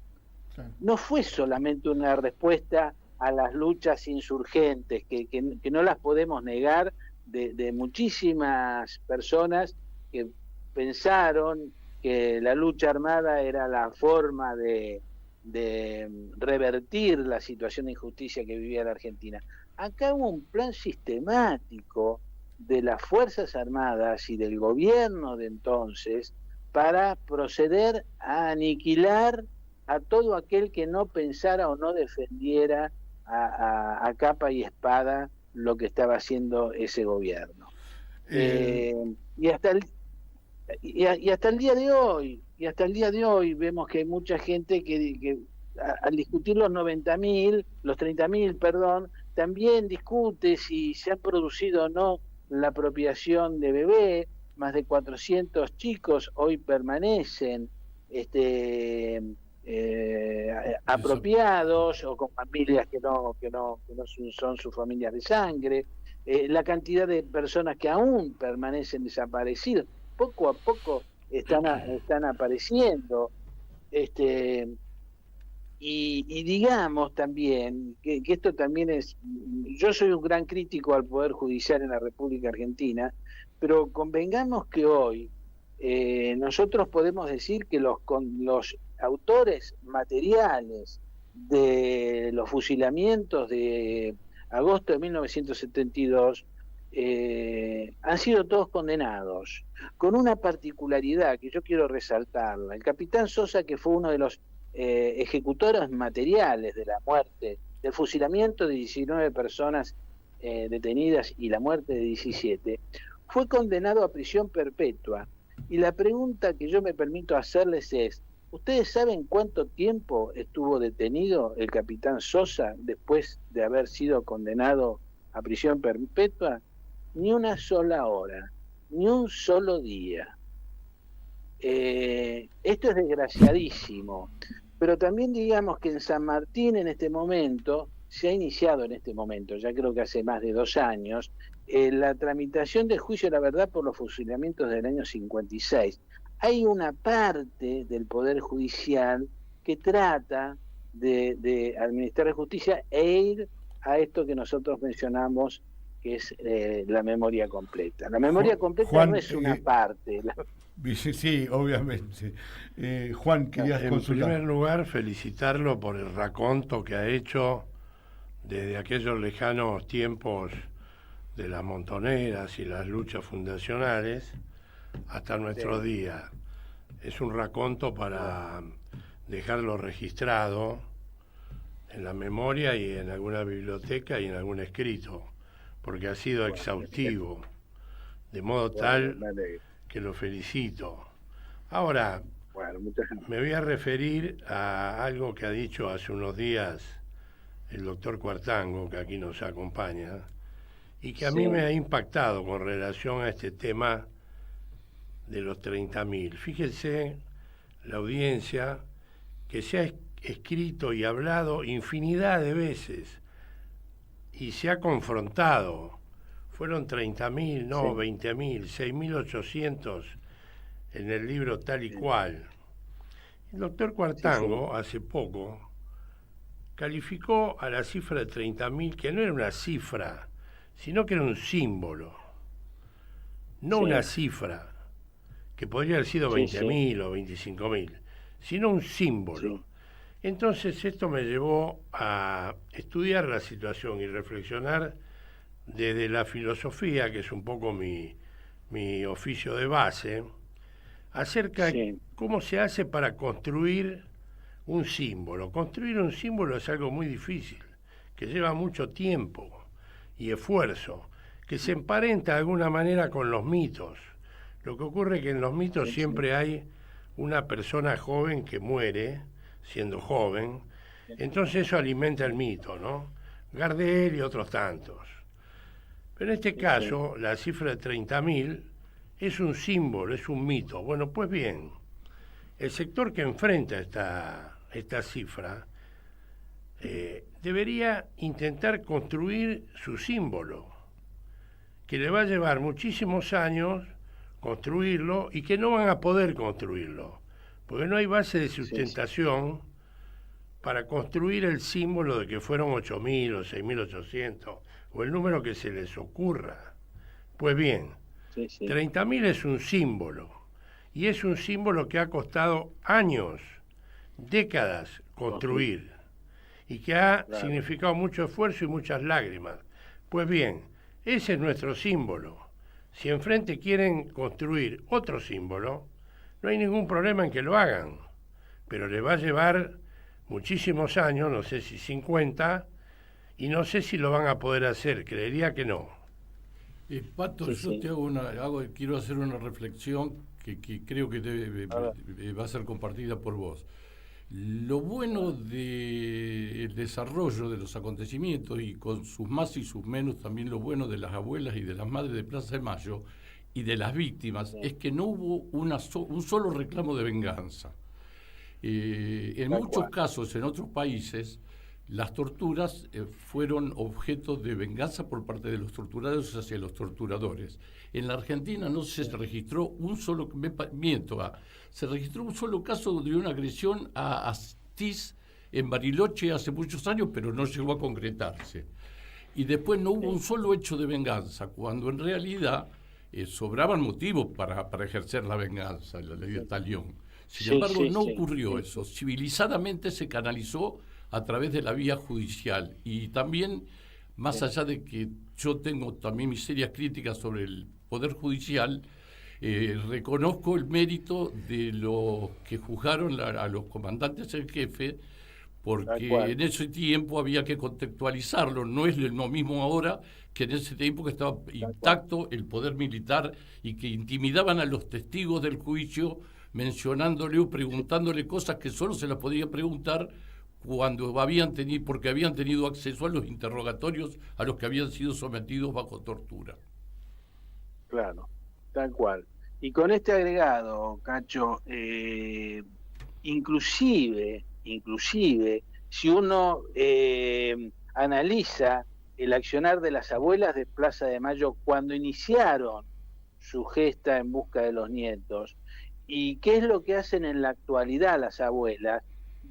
Speaker 4: No fue solamente una respuesta a las luchas insurgentes, que no las podemos negar, de muchísimas personas que pensaron que la lucha armada era la forma de revertir la situación de injusticia que vivía la Argentina. Acá hubo un plan sistemático de las Fuerzas Armadas y del gobierno de entonces para proceder a aniquilar a todo aquel que no pensara o no defendiera a capa y espada lo que estaba haciendo ese gobierno. Y hasta el día de hoy vemos que hay mucha gente que al discutir los 30.000, perdón, también discute si se ha producido o no la apropiación de bebé. Más de 400 chicos hoy permanecen apropiados o con familias que no son sus familias de sangre. La cantidad de personas que aún permanecen desaparecidas, poco a poco están apareciendo. Y digamos también que esto también es, yo soy un gran crítico al Poder Judicial en la República Argentina, pero convengamos que hoy nosotros podemos decir que los autores materiales de los fusilamientos de agosto de 1972 han sido todos condenados, con una particularidad que yo quiero resaltarla. El capitán Sosa, que fue uno de los ejecutores materiales de la muerte, del fusilamiento de 19 personas detenidas y la muerte de 17, fue condenado a prisión perpetua. Y la pregunta que yo me permito hacerles es, ¿ustedes saben cuánto tiempo estuvo detenido el capitán Sosa después de haber sido condenado a prisión perpetua? Ni una sola hora, ni un solo día. Esto es desgraciadísimo. Pero también digamos que en San Martín en este momento, se ha iniciado en este momento, ya creo que hace más de 2 años, la tramitación del juicio de la verdad por los fusilamientos del año 56. Hay una parte del Poder Judicial que trata de administrar justicia e ir a esto que nosotros mencionamos, que es la memoria completa. La memoria completa Juan, no es una parte.
Speaker 5: Sí, obviamente. Juan, querías consultar.
Speaker 2: En primer lugar, felicitarlo por el raconto que ha hecho desde aquellos lejanos tiempos de las montoneras y las luchas fundacionales hasta nuestro día. Es un raconto para dejarlo registrado en la memoria y en alguna biblioteca y en algún escrito, porque ha sido exhaustivo, de modo tal que lo felicito. Ahora, me voy a referir a algo que ha dicho hace unos días el doctor Cuartango, que aquí nos acompaña, y que a mí me ha impactado con relación a este tema de los 30.000. Fíjense la audiencia que se ha escrito y hablado infinidad de veces y se ha confrontado. Fueron 30.000, no 20.000, 6.800 en el libro Tal y Cual. El doctor Cuartango hace poco calificó a la cifra de 30.000, que no era una cifra, sino que era un símbolo, no una cifra, que podría haber sido 20.000 o 25.000, sino un símbolo. Entonces esto me llevó a estudiar la situación y reflexionar desde la filosofía, que es un poco mi oficio de base, acerca de cómo se hace para construir un símbolo. Construir un símbolo es algo muy difícil, que lleva mucho tiempo y esfuerzo, que se emparenta de alguna manera con los mitos. Lo que ocurre es que en los mitos siempre hay una persona joven que muere siendo joven, entonces eso alimenta el mito, ¿no? Gardel y otros tantos. Pero en este caso, la cifra de 30.000 es un símbolo, es un mito. Bueno, pues bien, el sector que enfrenta esta cifra debería intentar construir su símbolo, que le va a llevar muchísimos años construirlo y que no van a poder construirlo, porque no hay base de sustentación para construir el símbolo de que fueron 8.000 o 6.800 o el número que se les ocurra. Pues bien, 30.000 es un símbolo, y es un símbolo que ha costado años, décadas construir, y que ha significado mucho esfuerzo y muchas lágrimas. Pues bien, ese es nuestro símbolo. Si enfrente quieren construir otro símbolo, no hay ningún problema en que lo hagan, pero le va a llevar muchísimos años, no sé si 50, y no sé si lo van a poder hacer, creería que no.
Speaker 6: Pato, yo te quiero hacer una reflexión que creo que va a ser compartida por vos. Lo bueno del desarrollo de los acontecimientos, y con sus más y sus menos, también lo bueno de las abuelas y de las madres de Plaza de Mayo y de las víctimas, es que no hubo un solo reclamo de venganza. En muchos casos, en otros países, las torturas fueron objeto de venganza por parte de los torturados hacia los torturadores. En la Argentina no se registró se registró un solo caso de una agresión a Astiz en Bariloche hace muchos años, pero no llegó a concretarse. Y después no hubo un solo hecho de venganza, cuando en realidad sobraban motivos para ejercer la venganza, la ley de Talión. Sin embargo, no ocurrió eso. Civilizadamente se canalizó a través de la vía judicial. Y también, más allá de que yo tengo también mis serias críticas sobre el Poder Judicial, reconozco el mérito de los que juzgaron a los comandantes en jefe, porque en ese tiempo había que contextualizarlo. No es lo mismo ahora que en ese tiempo que estaba intacto el poder militar y que intimidaban a los testigos del juicio mencionándole o preguntándole cosas que solo se las podía preguntar cuando porque habían tenido acceso a los interrogatorios a los que habían sido sometidos bajo tortura.
Speaker 4: Claro, tal cual. Y con este agregado, Cacho, inclusive, si uno analiza el accionar de las abuelas de Plaza de Mayo cuando iniciaron su gesta en busca de los nietos, y qué es lo que hacen en la actualidad las abuelas,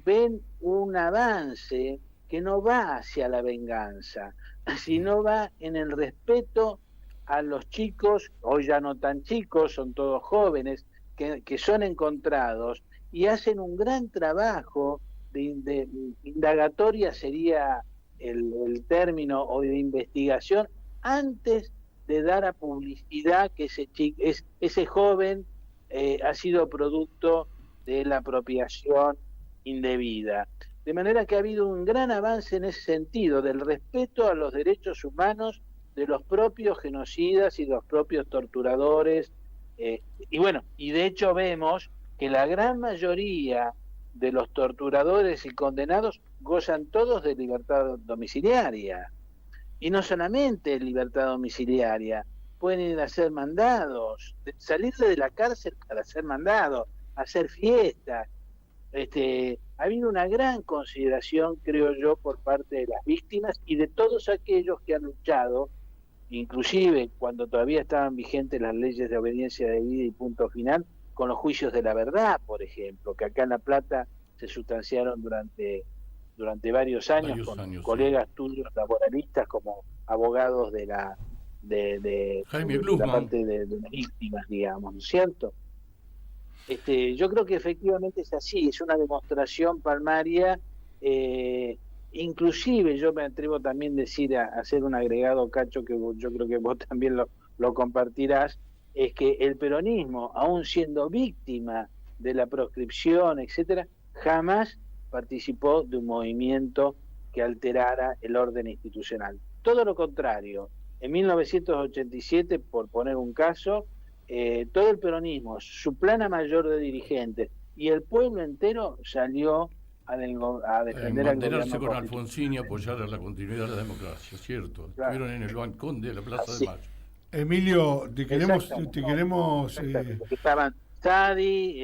Speaker 4: ven un avance que no va hacia la venganza, sino va en el respeto a los chicos, hoy ya no tan chicos, son todos jóvenes, que son encontrados, y hacen un gran trabajo de indagatoria, sería el término, o de investigación, antes de dar a publicidad que ese joven ha sido producto de la apropiación indebida. De manera que ha habido un gran avance en ese sentido, del respeto a los derechos humanos de los propios genocidas y los propios torturadores. Y de hecho vemos que la gran mayoría de los torturadores y condenados gozan todos de libertad domiciliaria. Y no solamente libertad domiciliaria, pueden ir a hacer mandados, salirse de la cárcel para ser mandados, hacer fiestas. Ha habido una gran consideración, creo yo, por parte de las víctimas y de todos aquellos que han luchado, inclusive cuando todavía estaban vigentes las leyes de obediencia debida y punto final, con los juicios de la verdad, por ejemplo, que acá en La Plata se sustanciaron durante durante varios años con colegas tuyos laboralistas como abogados de la
Speaker 6: Jaime
Speaker 4: de la parte de las víctimas, digamos, ¿no es cierto? Yo creo que efectivamente es así, es una demostración palmaria, inclusive yo me atrevo también a decir, a hacer un agregado, Cacho, que yo creo que vos también lo compartirás, es que el peronismo, aún siendo víctima de la proscripción, etcétera, jamás participó de un movimiento que alterara el orden institucional. Todo lo contrario, en 1987, por poner un caso, todo el peronismo, su plana mayor de dirigentes y el pueblo entero salió a defender al
Speaker 6: mantenerse
Speaker 4: gobierno
Speaker 6: con Alfonsín y apoyar a la continuidad de la democracia, ¿cierto?
Speaker 4: Claro.
Speaker 6: Estuvieron en el balcón de la Plaza de Mayo.
Speaker 5: Emilio, te queremos...
Speaker 4: Estaban Sadi,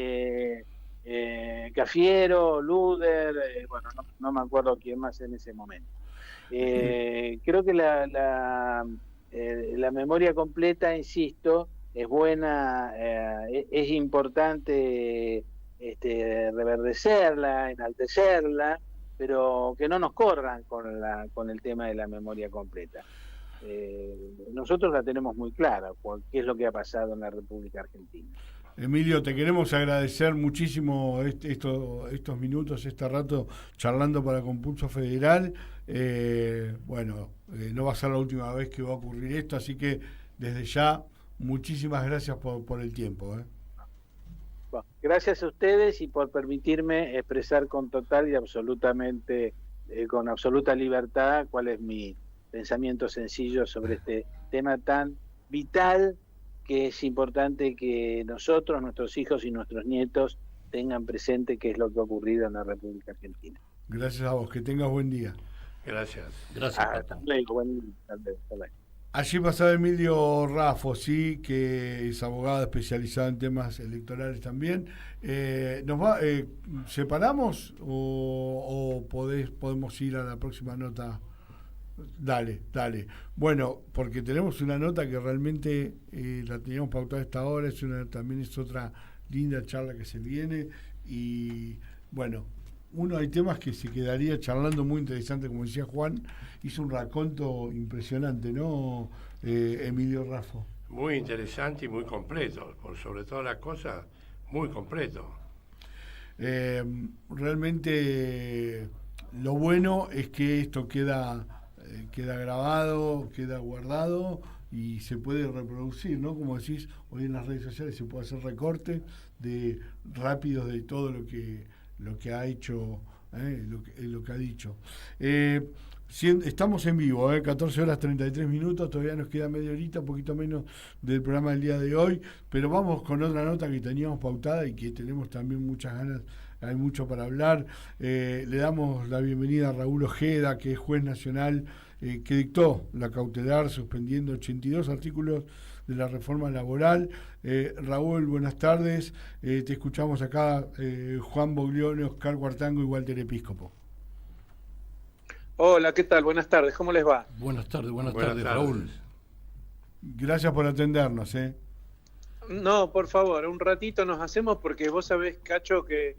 Speaker 4: Cafiero, Luder, bueno, no me acuerdo quién más en ese momento. Creo que la memoria completa, insisto, es buena, es importante reverdecerla, enaltecerla, pero que no nos corran con el tema de la memoria completa. Nosotros la tenemos muy clara, qué es lo que ha pasado en la República Argentina.
Speaker 5: Emilio, te queremos agradecer muchísimo estos minutos, este rato charlando para Compulso Federal. No va a ser la última vez que va a ocurrir esto, así que desde ya, muchísimas gracias por el tiempo.
Speaker 4: Bueno, gracias a ustedes y por permitirme expresar con total y absolutamente, con absoluta libertad, cuál es mi pensamiento sencillo sobre este tema tan vital, que es importante que nosotros, nuestros hijos y nuestros nietos tengan presente qué es lo que ha ocurrido en la República Argentina.
Speaker 5: Gracias a vos, que tengas buen día.
Speaker 2: Gracias.
Speaker 4: Hasta luego, buen día. Hasta luego.
Speaker 5: Allí pasaba Emilio Raffo, sí, que es abogado especializado en temas electorales también. ¿Separamos o podemos ir a la próxima nota? Dale. Bueno, porque tenemos una nota que realmente la teníamos pautada a esta hora, también es otra linda charla que se viene y bueno, hay temas que se quedaría charlando muy interesante, como decía Juan, hizo un raconto impresionante, ¿no, Emilio Raffo?
Speaker 2: Muy interesante y muy completo, por sobre todas las cosas, muy completo.
Speaker 5: Realmente lo bueno es que esto queda grabado, queda guardado y se puede reproducir, ¿no? Como decís, hoy en las redes sociales se puede hacer recorte rápidos de todo lo que ha hecho, lo que ha dicho. Estamos en vivo, 14 horas 33 minutos, todavía nos queda media horita, un poquito menos del programa del día de hoy, pero vamos con otra nota que teníamos pautada y que tenemos también muchas ganas, hay mucho para hablar. Le damos la bienvenida a Raúl Ojeda, que es juez nacional, que dictó la cautelar suspendiendo 82 artículos de la reforma laboral. Raúl, buenas tardes. Te escuchamos acá, Juan Boglione, Oscar Cuartango y Walter Episcopo.
Speaker 1: Hola, ¿qué tal? Buenas tardes, ¿cómo les va?
Speaker 6: Buenas tardes, Raúl.
Speaker 5: Gracias por atendernos.
Speaker 1: No, por favor, un ratito nos hacemos porque vos sabés, Cacho, que...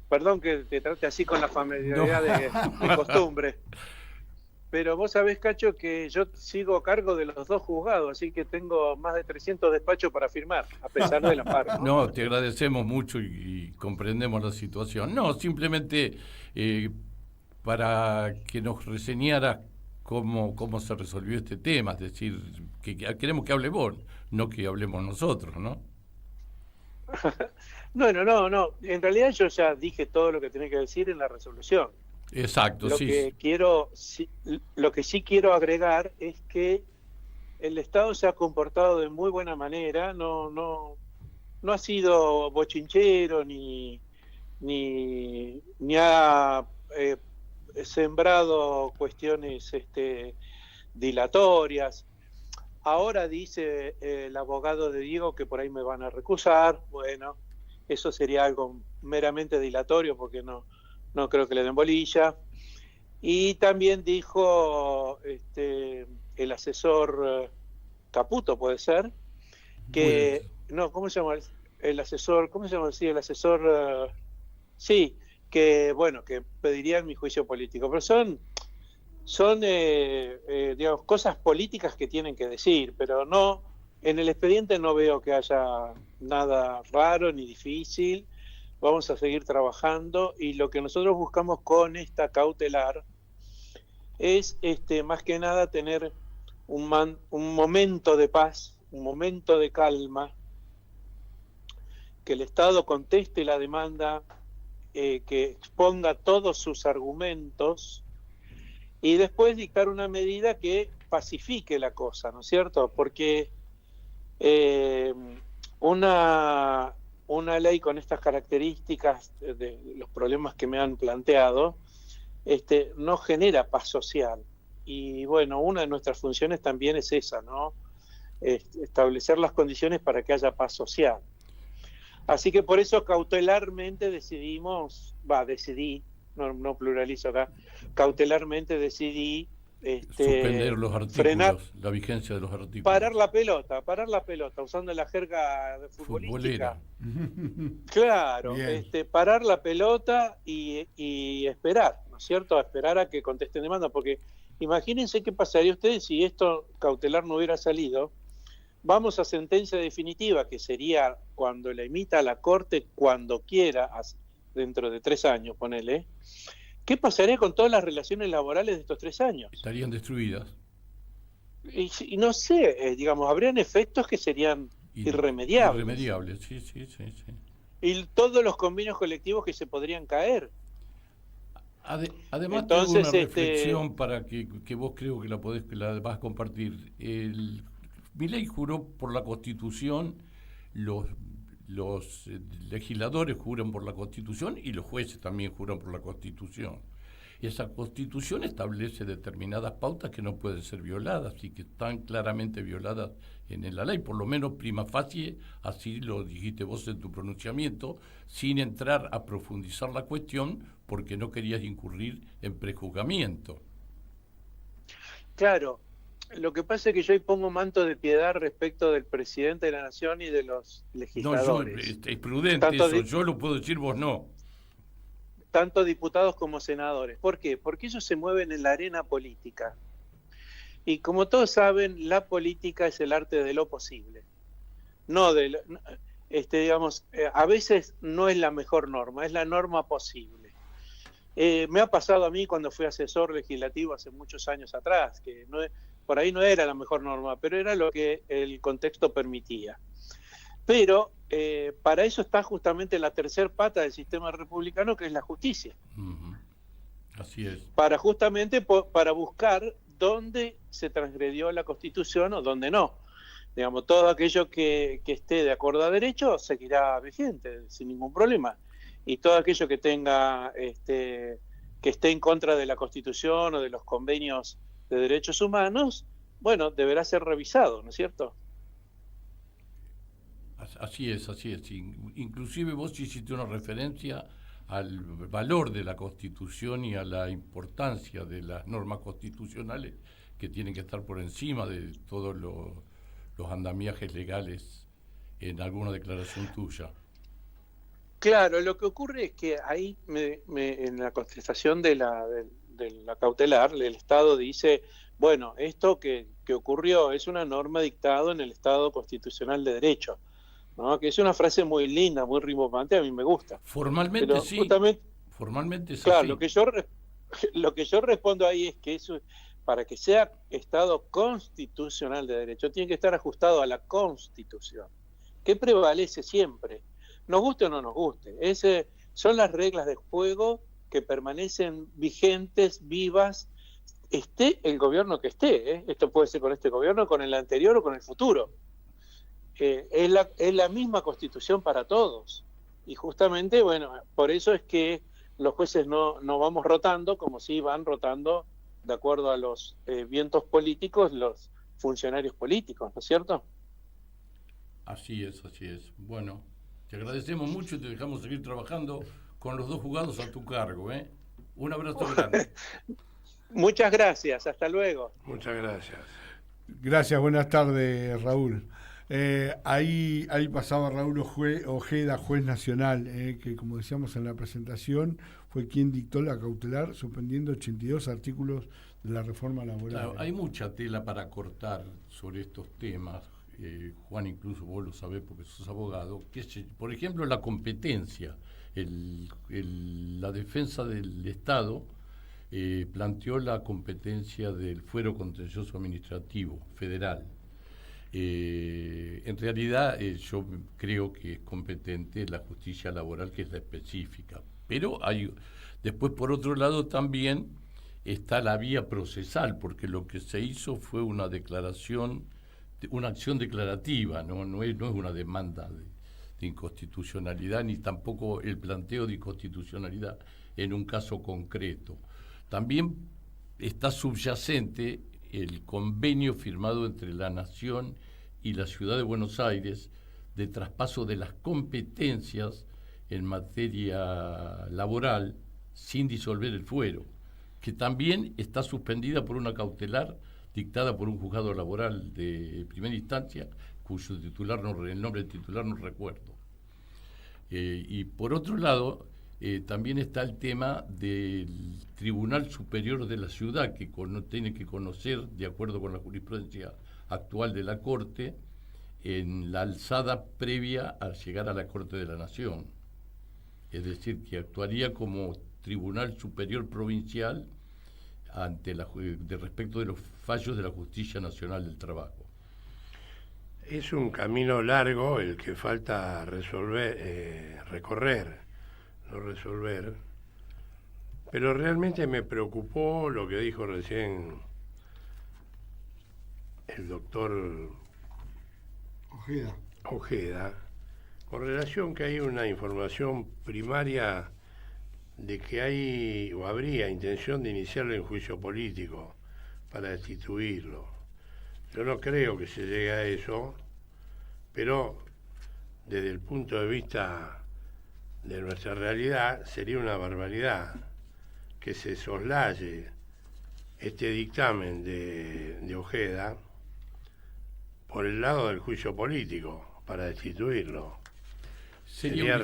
Speaker 1: Perdón que te trate así con la familiaridad de costumbre. Pero vos sabés, Cacho, que yo sigo a cargo de los dos juzgados, así que tengo más de 300 despachos para firmar, a pesar de la paro.
Speaker 6: No, te agradecemos mucho y comprendemos la situación. No, simplemente para que nos reseñara cómo se resolvió este tema, es decir, que queremos que hable vos, no que hablemos nosotros, ¿no?
Speaker 1: No. En realidad yo ya dije todo lo que tenía que decir en la resolución.
Speaker 6: Exacto,
Speaker 1: Lo que sí quiero agregar es que el Estado se ha comportado de muy buena manera, no ha sido bochinchero ni ha sembrado cuestiones dilatorias. Ahora dice el abogado de Diego que por ahí me van a recusar. Bueno, eso sería algo meramente dilatorio porque no creo que le den bolilla. Y también dijo el asesor Caputo, puede ser, que... No, ¿cómo se llama? El asesor... ¿Cómo se llama? Sí, el asesor... sí, que pedirían mi juicio político, pero son digamos, cosas políticas que tienen que decir, pero no, en el expediente no veo que haya nada raro ni difícil. Vamos a seguir trabajando y lo que nosotros buscamos con esta cautelar es más que nada tener un momento de paz, un momento de calma, que el Estado conteste la demanda, que exponga todos sus argumentos y después dictar una medida que pacifique la cosa, ¿no es cierto? Porque una ley con estas características de los problemas que me han planteado no genera paz social. Y bueno, una de nuestras funciones también es esa, ¿no? Establecer las condiciones para que haya paz social. Así que por eso cautelarmente decidí, no pluralizo acá, cautelarmente decidí
Speaker 6: suspender los artículos,
Speaker 1: frenar,
Speaker 6: la vigencia de los artículos.
Speaker 1: parar la pelota, usando la jerga de futbolística. Claro, parar la pelota y esperar, ¿no es cierto? A esperar a que contesten demanda, porque imagínense qué pasaría ustedes si esto cautelar no hubiera salido. Vamos a sentencia definitiva, que sería cuando la emita la Corte, cuando quiera, dentro de 3 años, ponele. ¿Qué pasaría con todas las relaciones laborales de estos 3 años?
Speaker 6: Estarían destruidas.
Speaker 1: Y no sé, digamos, habrían efectos que serían irremediables.
Speaker 6: Irremediables, sí.
Speaker 1: Y todos los convenios colectivos que se podrían caer.
Speaker 6: Además, tengo una reflexión para que vos creo que la vas a compartir. Milei juró por la Constitución, los legisladores juran por la Constitución y los jueces también juran por la Constitución. Y esa Constitución establece determinadas pautas que no pueden ser violadas y que están claramente violadas en la ley, por lo menos prima facie, así lo dijiste vos en tu pronunciamiento, sin entrar a profundizar la cuestión porque no querías incurrir en prejuzgamiento.
Speaker 1: Claro. Lo que pasa es que yo ahí pongo manto de piedad respecto del presidente de la Nación y de los legisladores.
Speaker 6: No, es prudente eso, yo lo puedo decir, vos no.
Speaker 1: Tanto diputados como senadores. ¿Por qué? Porque ellos se mueven en la arena política. Y como todos saben, la política es el arte de lo posible. A veces no es la mejor norma, es la norma posible. Me ha pasado a mí cuando fui asesor legislativo hace muchos años atrás, que por ahí no era la mejor norma, pero era lo que el contexto permitía. Pero para eso está justamente la tercer pata del sistema republicano, que es la justicia.
Speaker 6: Uh-huh. Así es.
Speaker 1: Para buscar dónde se transgredió la Constitución o dónde no. Digamos, todo aquello que esté de acuerdo a derecho seguirá vigente, sin ningún problema. Y todo aquello que tenga que esté en contra de la Constitución o de los convenios de derechos humanos, bueno, deberá ser revisado, ¿no es cierto?
Speaker 6: Así es. Inclusive vos hiciste una referencia al valor de la Constitución y a la importancia de las normas constitucionales que tienen que estar por encima de todos los andamiajes legales en alguna declaración tuya.
Speaker 1: Claro, lo que ocurre es que ahí en la contestación de la cautelar, el Estado dice, bueno, esto que ocurrió es una norma dictada en el Estado constitucional de derecho, ¿no? Que es una frase muy linda, muy rimbombante, a mí me gusta.
Speaker 6: Formalmente sí. Formalmente sí.
Speaker 1: Claro, lo que yo respondo ahí es que eso, para que sea Estado constitucional de derecho, tiene que estar ajustado a la Constitución, que prevalece siempre. Nos guste o no nos guste. Son las reglas de juego que permanecen vigentes, vivas, esté el gobierno que esté. Esto puede ser con este gobierno, con el anterior o con el futuro. Es la misma Constitución para todos. Y justamente, bueno, por eso es que los jueces no vamos rotando, como si van rotando de acuerdo a los vientos políticos, los funcionarios políticos, ¿no es cierto?
Speaker 6: Así es. Bueno, te agradecemos mucho y te dejamos seguir trabajando con los 2 juzgados a tu cargo, Un abrazo grande.
Speaker 1: Muchas gracias, hasta luego.
Speaker 2: Muchas gracias.
Speaker 5: Gracias, buenas tardes, Raúl. Ahí pasaba Raúl Ojeda, juez nacional, que como decíamos en la presentación, fue quien dictó la cautelar suspendiendo 82 artículos de la reforma laboral.
Speaker 6: Claro, hay mucha tela para cortar sobre estos temas. Juan, incluso vos lo sabés porque sos abogado, por ejemplo, la competencia. La defensa del Estado planteó la competencia del fuero contencioso administrativo federal. En realidad yo creo que es competente la justicia laboral, que es la específica, pero después por otro lado también está la vía procesal, porque lo que se hizo fue una declaración, una acción declarativa, no es una demanda de inconstitucionalidad, ni tampoco el planteo de inconstitucionalidad en un caso concreto. También está subyacente el convenio firmado entre la Nación y la Ciudad de Buenos Aires de traspaso de las competencias en materia laboral sin disolver el fuero, que también está suspendida por una cautelar dictada por un juzgado laboral de primera instancia, cuyo titular el nombre del titular no recuerdo. Y por otro lado, también está el tema del Tribunal Superior de la Ciudad, que tiene que conocer, de acuerdo con la jurisprudencia actual de la Corte, en la alzada previa a llegar a la Corte de la Nación. Es decir, que actuaría como Tribunal Superior Provincial ante respecto de los fallos de la Justicia Nacional del Trabajo.
Speaker 2: Es un camino largo el que falta recorrer, no resolver, pero realmente me preocupó lo que dijo recién el doctor Ojeda, con relación que hay una información primaria de que hay o habría intención de iniciarle un juicio político para destituirlo. Yo no creo que se llegue a eso, pero desde el punto de vista de nuestra realidad sería una barbaridad que se soslaye este dictamen de Ojeda por el lado del juicio político para destituirlo.
Speaker 6: Sería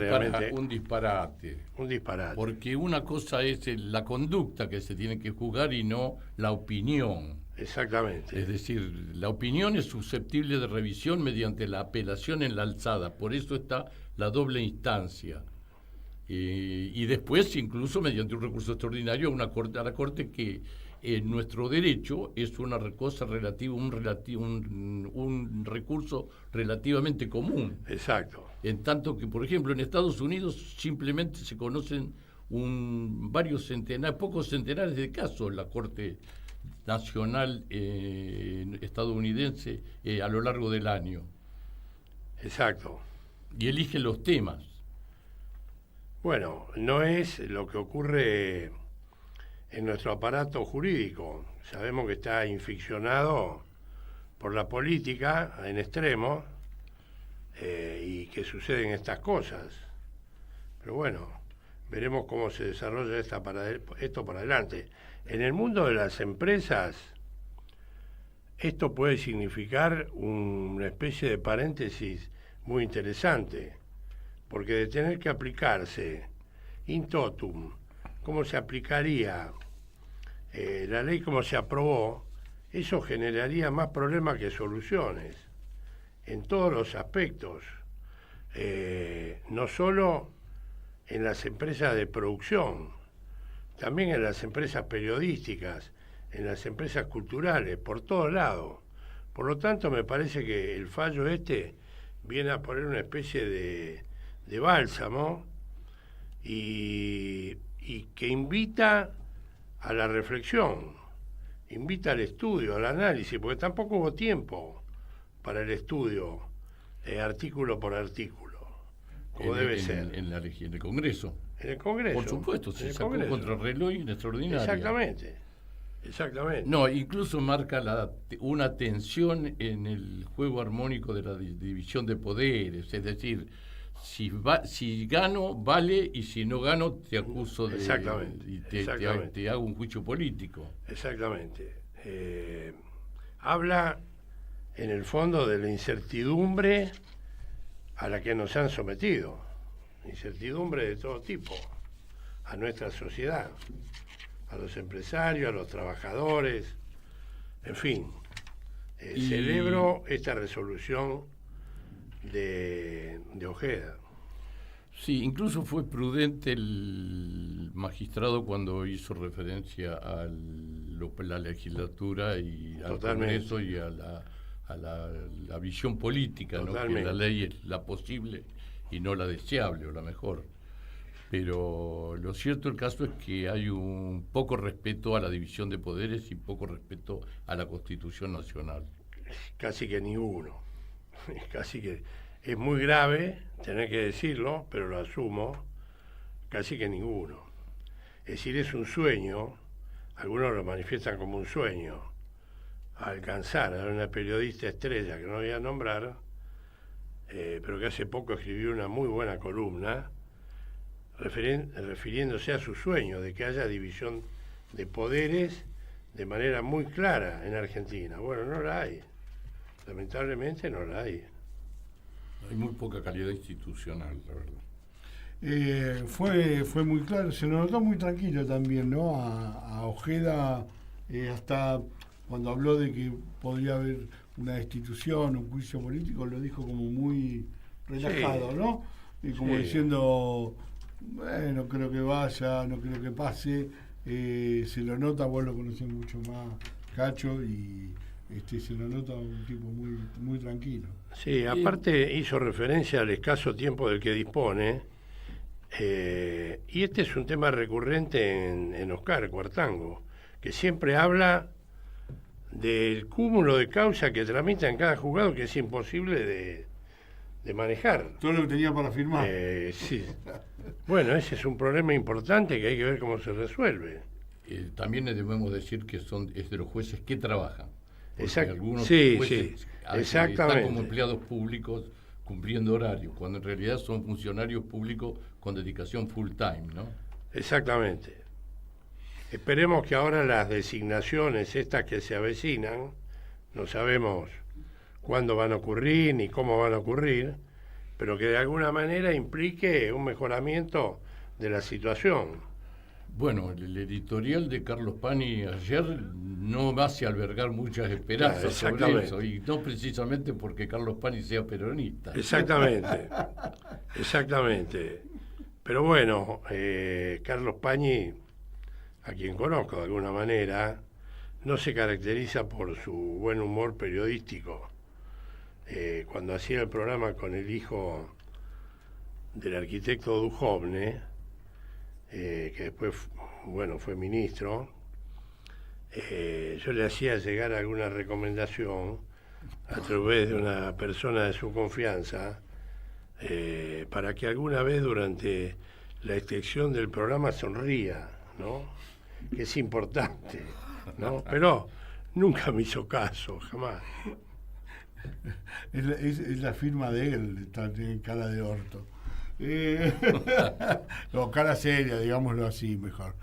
Speaker 6: un disparate.
Speaker 2: Un disparate.
Speaker 6: Porque una cosa es la conducta que se tiene que juzgar y no la opinión.
Speaker 2: Exactamente.
Speaker 6: Es decir, la opinión es susceptible de revisión mediante la apelación en la alzada. Por eso está la doble instancia. Y después, incluso mediante un recurso extraordinario a la Corte, que en nuestro derecho es una cosa relativa, un recurso relativamente común.
Speaker 2: Exacto.
Speaker 6: En tanto que, por ejemplo, en Estados Unidos simplemente se conocen pocos centenares de casos en la Corte Nacional estadounidense a lo largo del año.
Speaker 2: Exacto.
Speaker 6: Y elige los temas.
Speaker 2: Bueno, no es lo que ocurre en nuestro aparato jurídico. Sabemos que está inficcionado por la política en extremo y que suceden estas cosas. Pero bueno, veremos cómo se desarrolla esto para adelante. En el mundo de las empresas, esto puede significar una especie de paréntesis muy interesante, porque de tener que aplicarse in totum, cómo se aplicaría la ley como se aprobó, eso generaría más problemas que soluciones en todos los aspectos, no solo en las empresas de producción, también en las empresas periodísticas, en las empresas culturales, por todos lados. Por lo tanto, me parece que el fallo viene a poner una especie de bálsamo y que invita a la reflexión, invita al estudio, al análisis, porque tampoco hubo tiempo para el estudio artículo por artículo, como debe ser.
Speaker 6: En el Congreso.
Speaker 2: En el Congreso.
Speaker 6: Por supuesto, se sacó contra el reloj en extraordinaria.
Speaker 2: Exactamente.
Speaker 6: No, incluso marca una tensión en el juego armónico de la división de poderes, es decir, si gano, vale, y si no gano, te acuso de...
Speaker 2: Exactamente.
Speaker 6: Te hago un juicio político.
Speaker 2: Exactamente. Habla, en el fondo, de la incertidumbre a la que nos han sometido. Incertidumbre de todo tipo. a nuestra sociedad, a los empresarios, a los trabajadores, en fin. Celebro esta resolución de Ojeda.
Speaker 6: Sí, incluso fue prudente el magistrado cuando hizo referencia a la legislatura y al Congreso y a la visión política, ¿no? Que la ley es la posible y no la deseable o la mejor. Pero lo cierto del caso es que hay un poco respeto a la división de poderes y poco respeto a la Constitución Nacional.
Speaker 2: Casi que ninguno. Casi que es muy grave tener que decirlo, pero lo asumo, casi que ninguno. Es decir, es un sueño, algunos lo manifiestan como un sueño, alcanzar a una periodista estrella que no voy a nombrar, pero que hace poco escribió una muy buena columna, refiriéndose a su sueño de que haya división de poderes de manera muy clara en Argentina. Bueno, no la hay. Lamentablemente no la hay.
Speaker 6: Hay muy poca calidad institucional, la verdad.
Speaker 5: Fue muy claro, se lo notó muy tranquilo también, ¿no? A Ojeda, hasta cuando habló de que podría haber una destitución, un juicio político, lo dijo como muy relajado, sí, ¿no? Y como diciendo, no creo que vaya, no creo que pase, se lo nota, vos lo conocés mucho más, Cacho, y se lo nota un tipo muy, muy tranquilo.
Speaker 2: Sí, aparte hizo referencia al escaso tiempo del que dispone, y este es un tema recurrente en Oscar Cuartango, que siempre habla del cúmulo de causas que tramita en cada juzgado, que es imposible de manejar.
Speaker 5: Todo lo que tenía para firmar.
Speaker 2: Sí. Bueno, ese es un problema importante que hay que ver cómo se resuelve.
Speaker 6: También debemos decir que es de los jueces que trabajan.
Speaker 2: Exacto.
Speaker 6: Algunos
Speaker 2: sí,
Speaker 6: jueces
Speaker 2: exactamente.
Speaker 6: Están como empleados públicos cumpliendo horarios, cuando en realidad son funcionarios públicos con dedicación full time, ¿no?
Speaker 2: Exactamente. Esperemos que ahora las designaciones estas que se avecinan, no sabemos cuándo van a ocurrir ni cómo van a ocurrir, pero que de alguna manera implique un mejoramiento de la situación.
Speaker 6: Bueno, el editorial de Carlos Pani ayer no hace albergar muchas esperanzas sobre eso, y no precisamente porque Carlos Pani sea peronista.
Speaker 2: Exactamente, exactamente. Pero bueno, Carlos Pani, a quien conozco de alguna manera, no se caracteriza por su buen humor periodístico. Cuando hacía el programa con el hijo del arquitecto Duhovne, que después fue ministro, yo le hacía llegar alguna recomendación a través de una persona de su confianza, para que alguna vez durante la extensión del programa sonría, ¿no? Que es importante, ¿no? Pero nunca me hizo caso, jamás.
Speaker 5: Es la firma de él, está en cara de orto. O cara seria, digámoslo así mejor.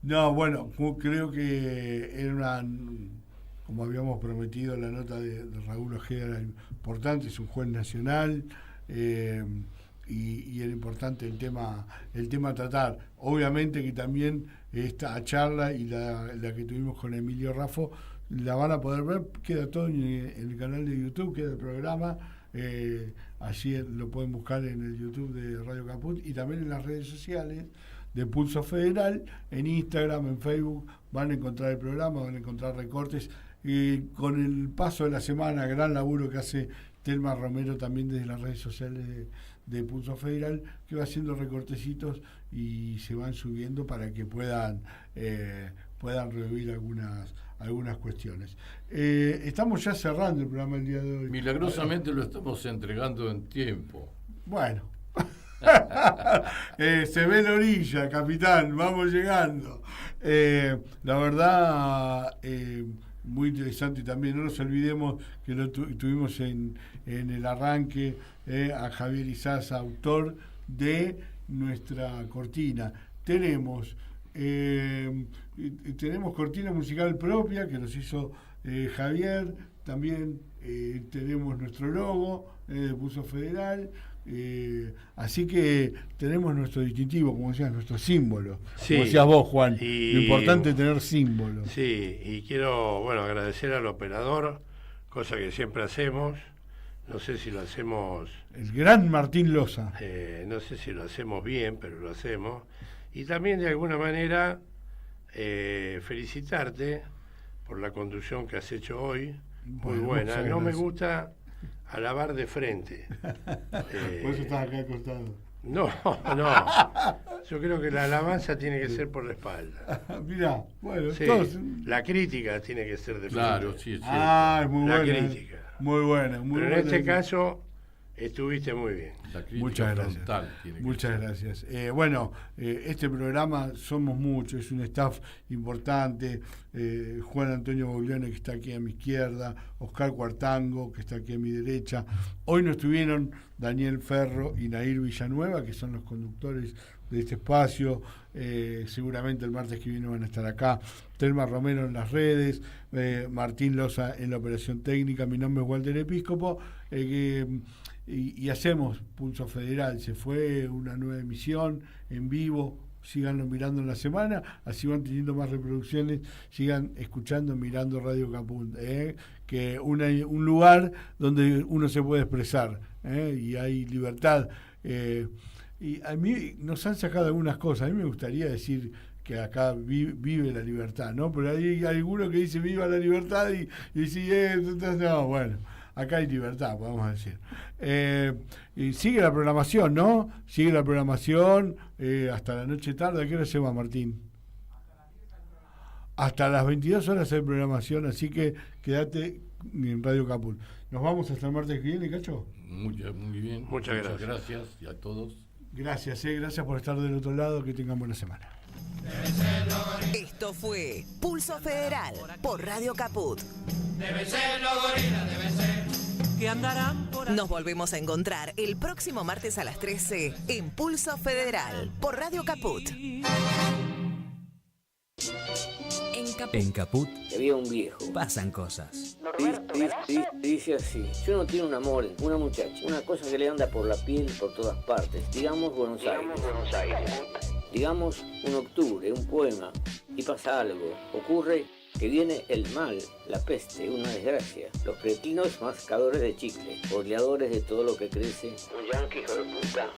Speaker 5: No, bueno, creo que era como habíamos prometido, la nota de Raúl Ojeda era importante, es un juez nacional, y era importante el tema a tratar. Obviamente que también esta charla y la que tuvimos con Emilio Raffo la van a poder ver, queda todo en el canal de YouTube, queda el programa. Allí lo pueden buscar en el YouTube de Radio Caput y también en las redes sociales de Pulso Federal, en Instagram, en Facebook, van a encontrar el programa, van a encontrar recortes. Con el paso de la semana, gran laburo que hace Telma Romero también desde las redes sociales de Pulso Federal, que va haciendo recortecitos y se van subiendo para que puedan revivir algunas cuestiones. Estamos ya cerrando el programa el día de hoy.
Speaker 6: Milagrosamente lo estamos entregando en tiempo.
Speaker 5: Bueno. Se ve la orilla, capitán, vamos llegando. La verdad, muy interesante también. No nos olvidemos que lo tuvimos en el arranque a Javier Izaza, autor de nuestra cortina. Tenemos cortina musical propia que nos hizo Javier. También tenemos nuestro logo de Pulso Federal. Así que tenemos nuestro distintivo, como decías, nuestro símbolo.
Speaker 2: Sí.
Speaker 5: Como decías vos, Juan,
Speaker 2: Y-
Speaker 5: lo importante es tener símbolos.
Speaker 2: Sí, y quiero, agradecer al operador, cosa que siempre hacemos. No sé si lo hacemos...
Speaker 5: El gran Martín Loza.
Speaker 2: No sé si lo hacemos bien, pero lo hacemos. Y también, de alguna manera, felicitarte por la conducción que has hecho hoy. Muy
Speaker 5: Bueno,
Speaker 2: buena.
Speaker 5: muchas
Speaker 2: No me
Speaker 5: gracias.
Speaker 2: gusta alabar de frente.
Speaker 5: Por eso estás acá acostado.
Speaker 2: No. Yo creo que la alabanza tiene que ser por la espalda.
Speaker 5: Mirá, bueno,
Speaker 2: Sí,
Speaker 5: todos...
Speaker 2: la crítica tiene que ser de frente.
Speaker 6: Claro, sí, es cierto.
Speaker 5: Ah, es muy
Speaker 2: La
Speaker 5: buena.
Speaker 2: crítica.
Speaker 5: Muy buena, muy
Speaker 2: Pero en
Speaker 5: buena.
Speaker 2: este caso estuviste muy bien.
Speaker 6: La crítica
Speaker 5: Muchas gracias.
Speaker 6: frontal tiene que
Speaker 5: Muchas
Speaker 6: ser.
Speaker 5: gracias. Este programa somos muchos, es un staff importante. Juan Antonio Boglione, que está aquí a mi izquierda, Oscar Cuartango, que está aquí a mi derecha. Hoy nos estuvieron Daniel Ferro y Nair Villanueva, que son los conductores de este espacio. Seguramente el martes que viene van a estar acá. Telma Romero en las redes, Martín Loza en la operación técnica. Mi nombre es Walter Episcopo. Y hacemos Pulso Federal. Se fue una nueva emisión en vivo. Síganlo mirando en la semana, así van teniendo más reproducciones. Sigan escuchando, mirando Radio Caput, que un lugar donde uno se puede expresar, y hay libertad. Y a mí nos han sacado algunas cosas. A mí me gustaría decir que acá vive la libertad, ¿no? Pero hay alguno que dice viva la libertad y sigue, no, bueno. Acá hay libertad, podemos decir. Y sigue la programación, ¿no? Sigue la programación hasta la noche tarde. ¿A qué hora se va, Martín? Hasta las 22 horas hay programación, así que quédate en Radio Caput. Nos vamos hasta el martes que viene, ¿Cacho?
Speaker 6: Muy bien.
Speaker 2: Muchas
Speaker 6: gracias y a todos.
Speaker 5: Gracias, gracias por estar del otro lado. Que tengan buena semana.
Speaker 8: Esto fue Pulso Federal por Radio Caput.
Speaker 10: Deben ser los gorilas, deben ser que andarán por ahí.
Speaker 8: Nos volvemos a encontrar el próximo martes a las 13 en Pulso Federal por Radio Caput.
Speaker 3: En Caput
Speaker 7: Había un viejo.
Speaker 3: pasan cosas.
Speaker 7: Dice así: yo no tiene un amor, una muchacha, una cosa que le anda por la piel por todas partes. Digamos Buenos Aires. Digamos un octubre, un poema, y pasa algo. Ocurre que viene el mal, la peste, una desgracia. Los cretinos mascadores de chicle, oleadores de todo lo que crece. Un yanqui hijo de puta